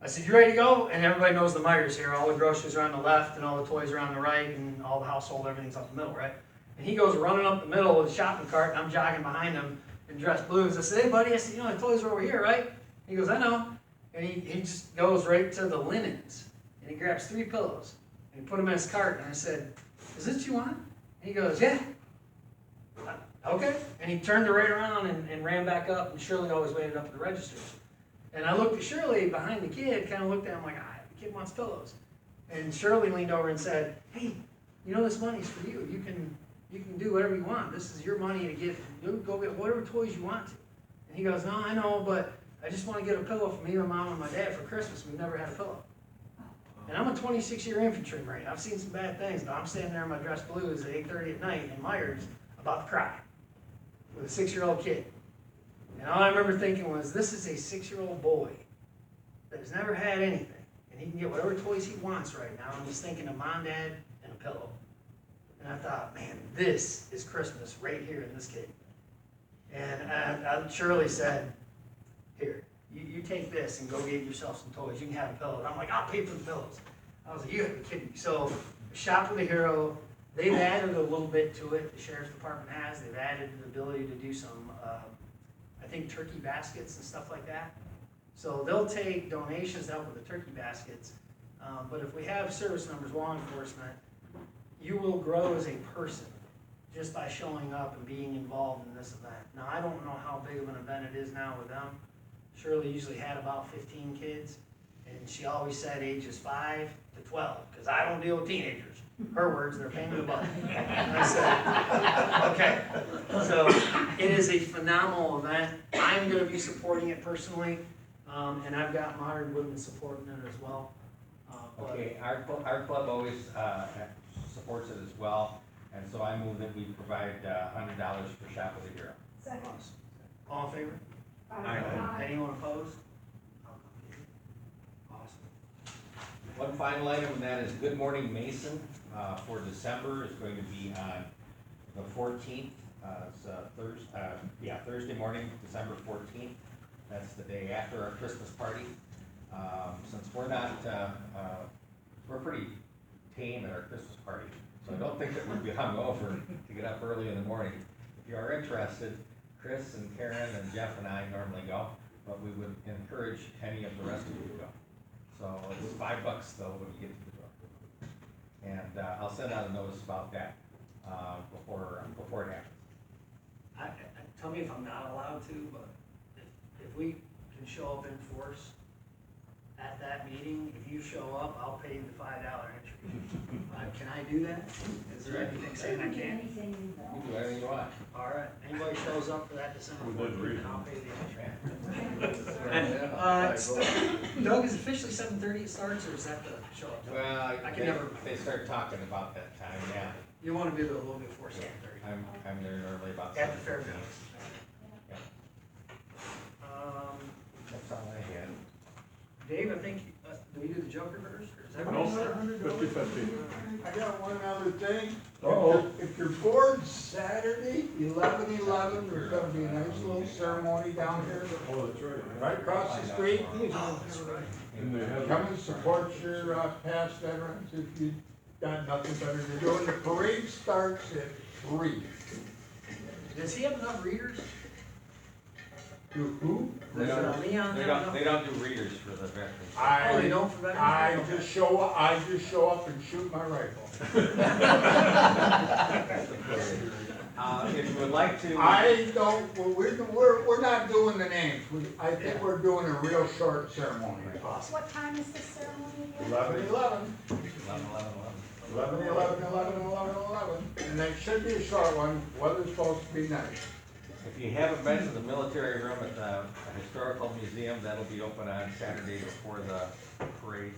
I said, "You ready to go?" And everybody knows the Myers here. All the groceries are on the left, and all the toys are on the right, and all the household, everything's up the middle, right? And he goes running up the middle with a shopping cart, and I'm jogging behind him in dress blues. I said, "Hey, buddy," I said, "the toys are over here, right?" He goes, "I know." And he just goes right to the linens, and he grabs 3 pillows, and he put them in his cart, and I said, "Is this what you want?" And he goes, "Yeah." "Okay." And he turned it right around and ran back up, and Shirley always waited up at the registers. And I looked at Shirley behind the kid, kind of looked at him like, the kid wants pillows. And Shirley leaned over and said, "Hey, this money's for you. You can do whatever you want. This is your money to get, go get whatever toys you want to." And he goes, "No, I know, but I just want to get a pillow for me, my mom, and my dad for Christmas. We've never had a pillow." And I'm a 26-year infantry Marine. I've seen some bad things, but I'm standing there in my dress blues at 8:30 at night in Myers about to cry with a 6-year-old kid. And all I remember thinking was, this is a 6-year-old boy that has never had anything, and he can get whatever toys he wants right now, and he's thinking of mom, dad, and a pillow. And I thought, man, this is Christmas right here in this kid. And I Shirley said, "Here, you take this and go get yourself some toys. You can have a pillow." And I'm like, "I'll pay for the pillows." I was like, "You have to be kidding me." So, Shop with a Hero, they've added a little bit to it. The Sheriff's Department has. They've added the ability to do some, I think, turkey baskets and stuff like that. So they'll take donations to help with the turkey baskets. But if we have service members, law enforcement, you will grow as a person just by showing up and being involved in this event. Now, I don't know how big of an event it is now with them. Shirley usually had about 15 kids, and she always said ages 5 to 12, because I don't deal with teenagers. Her words, they're a pain in the butt. And I said, okay. So it is a phenomenal event. I'm going to be supporting it personally, and I've got Modern Woodman supporting it as well. Okay, our club always supports it as well, and so I move that we provide $100 for Shop with a Hero. Second. All in favor? Aye. Anyone opposed? Awesome. One final item, and that is Good Morning Mason for December. Is going to be on the 14th. It's Thursday morning, December 14th. That's the day after our Christmas party. Since we're not, we're pretty tame at our Christmas party, so I don't think that we'd be hungover to get up early in the morning. If you are interested, Chris and Karen and Jeff and I normally go, but we would encourage any of the rest of you to go. So it's $5 though when you get to the door. And I'll send out a notice about that before it happens. Tell me if I'm not allowed to, but if we can show up in force at that meeting you show up, I'll pay you the $5 entry. Can I do that? Is there anything saying I can't? You can do anything you want. All right, anybody shows up for that December We did 14th, read. then I'll pay the entry. Doug, is it officially 7:30 it starts, or is that the show up? time? Well, I can never. they start talking about that time, yeah. You wanna be there a little bit before 7:30. I'm there normally about. At the 7:15. fairgrounds. Yeah. That's all I had. Dave, I think, do we do the Joker first, or is that? No, 50-50. I got one other thing. Uh-oh. If you're bored Saturday, 11/11, there's gonna be a nice little ceremony down here, Oh, that's right. right across the street. And they have. Come and support your past veterans if you've got nothing better to do. And the parade starts at 3. Does he have enough readers? To who? They Does don't, Leon they have don't, enough? they don't do readers for the veterans. Oh, they don't for veterans? I just show up and shoot my rifle. If you would like to. I don't, we're not doing the names. I think we're doing a real short ceremony. What time is this ceremony again? 11/11. 11. 11/11. And that should be a short one. Weather's supposed to be nice. If you haven't been to the military room at the Historical Museum, that'll be open on Saturday before the parade,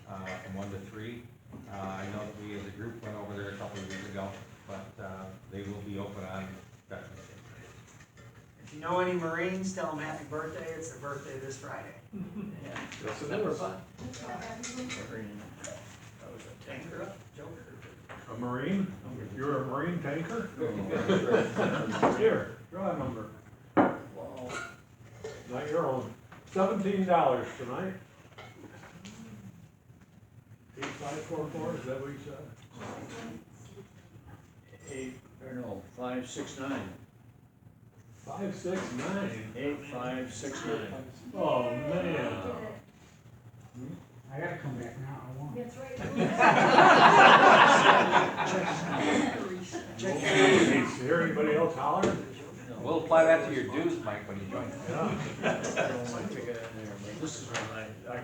from 1 to 3. I know that we as a group went over there a couple of years ago, but, they will be open on Veterans Day. If you know any Marines, tell them happy birthday, it's their birthday this Friday. Yes, it is. Tanker up, Joker. A Marine? You're a Marine tanker? Here, draw a number. Not your own. $17 tonight. 8544, is that what you said? 569. 569. 8569. Oh, man. I gotta come back now. I want. That's right. Is there anybody else holler? We'll apply that to your dues, Mike, when you join. Yeah. I don't want to take it in there, but this is when I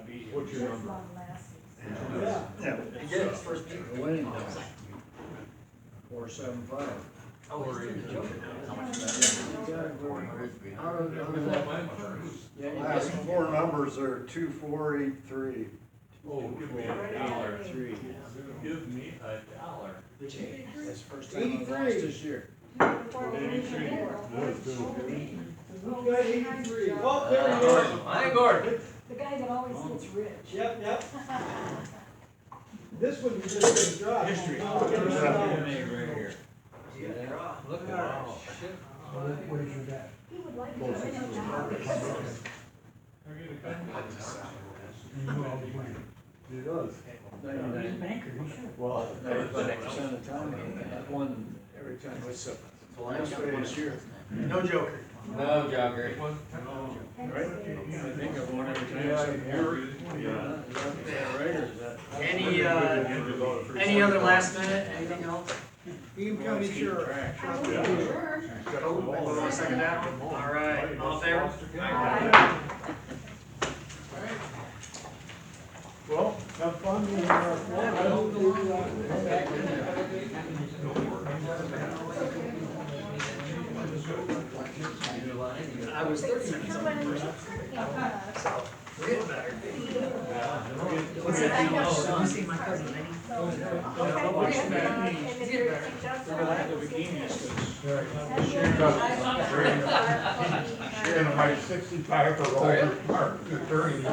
beat you. What's your number? Yeah. He did his first meeting. The winning number. 475. Oh, he's doing the Joker now. Last four numbers are 2483. Oh, give me $1. Give me $1. That's the first time I've lost this year. 83. Good, good. Who's got 83? Oh, there he is. Hi, Gordon. The guy that always gets rich. Yep. This one you just didn't draw. History. Oh, Right yeah. here. Look at that. What did you get? He would like to. He does. 99%. Well, 95% of the time, I've won every time. What's up? Last day this year. No Joker. No, Joker. Right? I think I've won every time. Yeah, except you're- one. Yeah, is that right, or is that? Any other last minute, anything else? Beam County Sheriff. Oh, want to second that one? All right, all in favor? Well, have fun with I hope you, come back in there. I was 30 minutes on the first, so we're getting better. What's that thing? Oh, you see my cousin Lenny? Okay, She's better. and if She's you're, getting better. We're gonna have the bikinis, 'cause You're gonna buy 65 for older, Mark, 30. Yeah.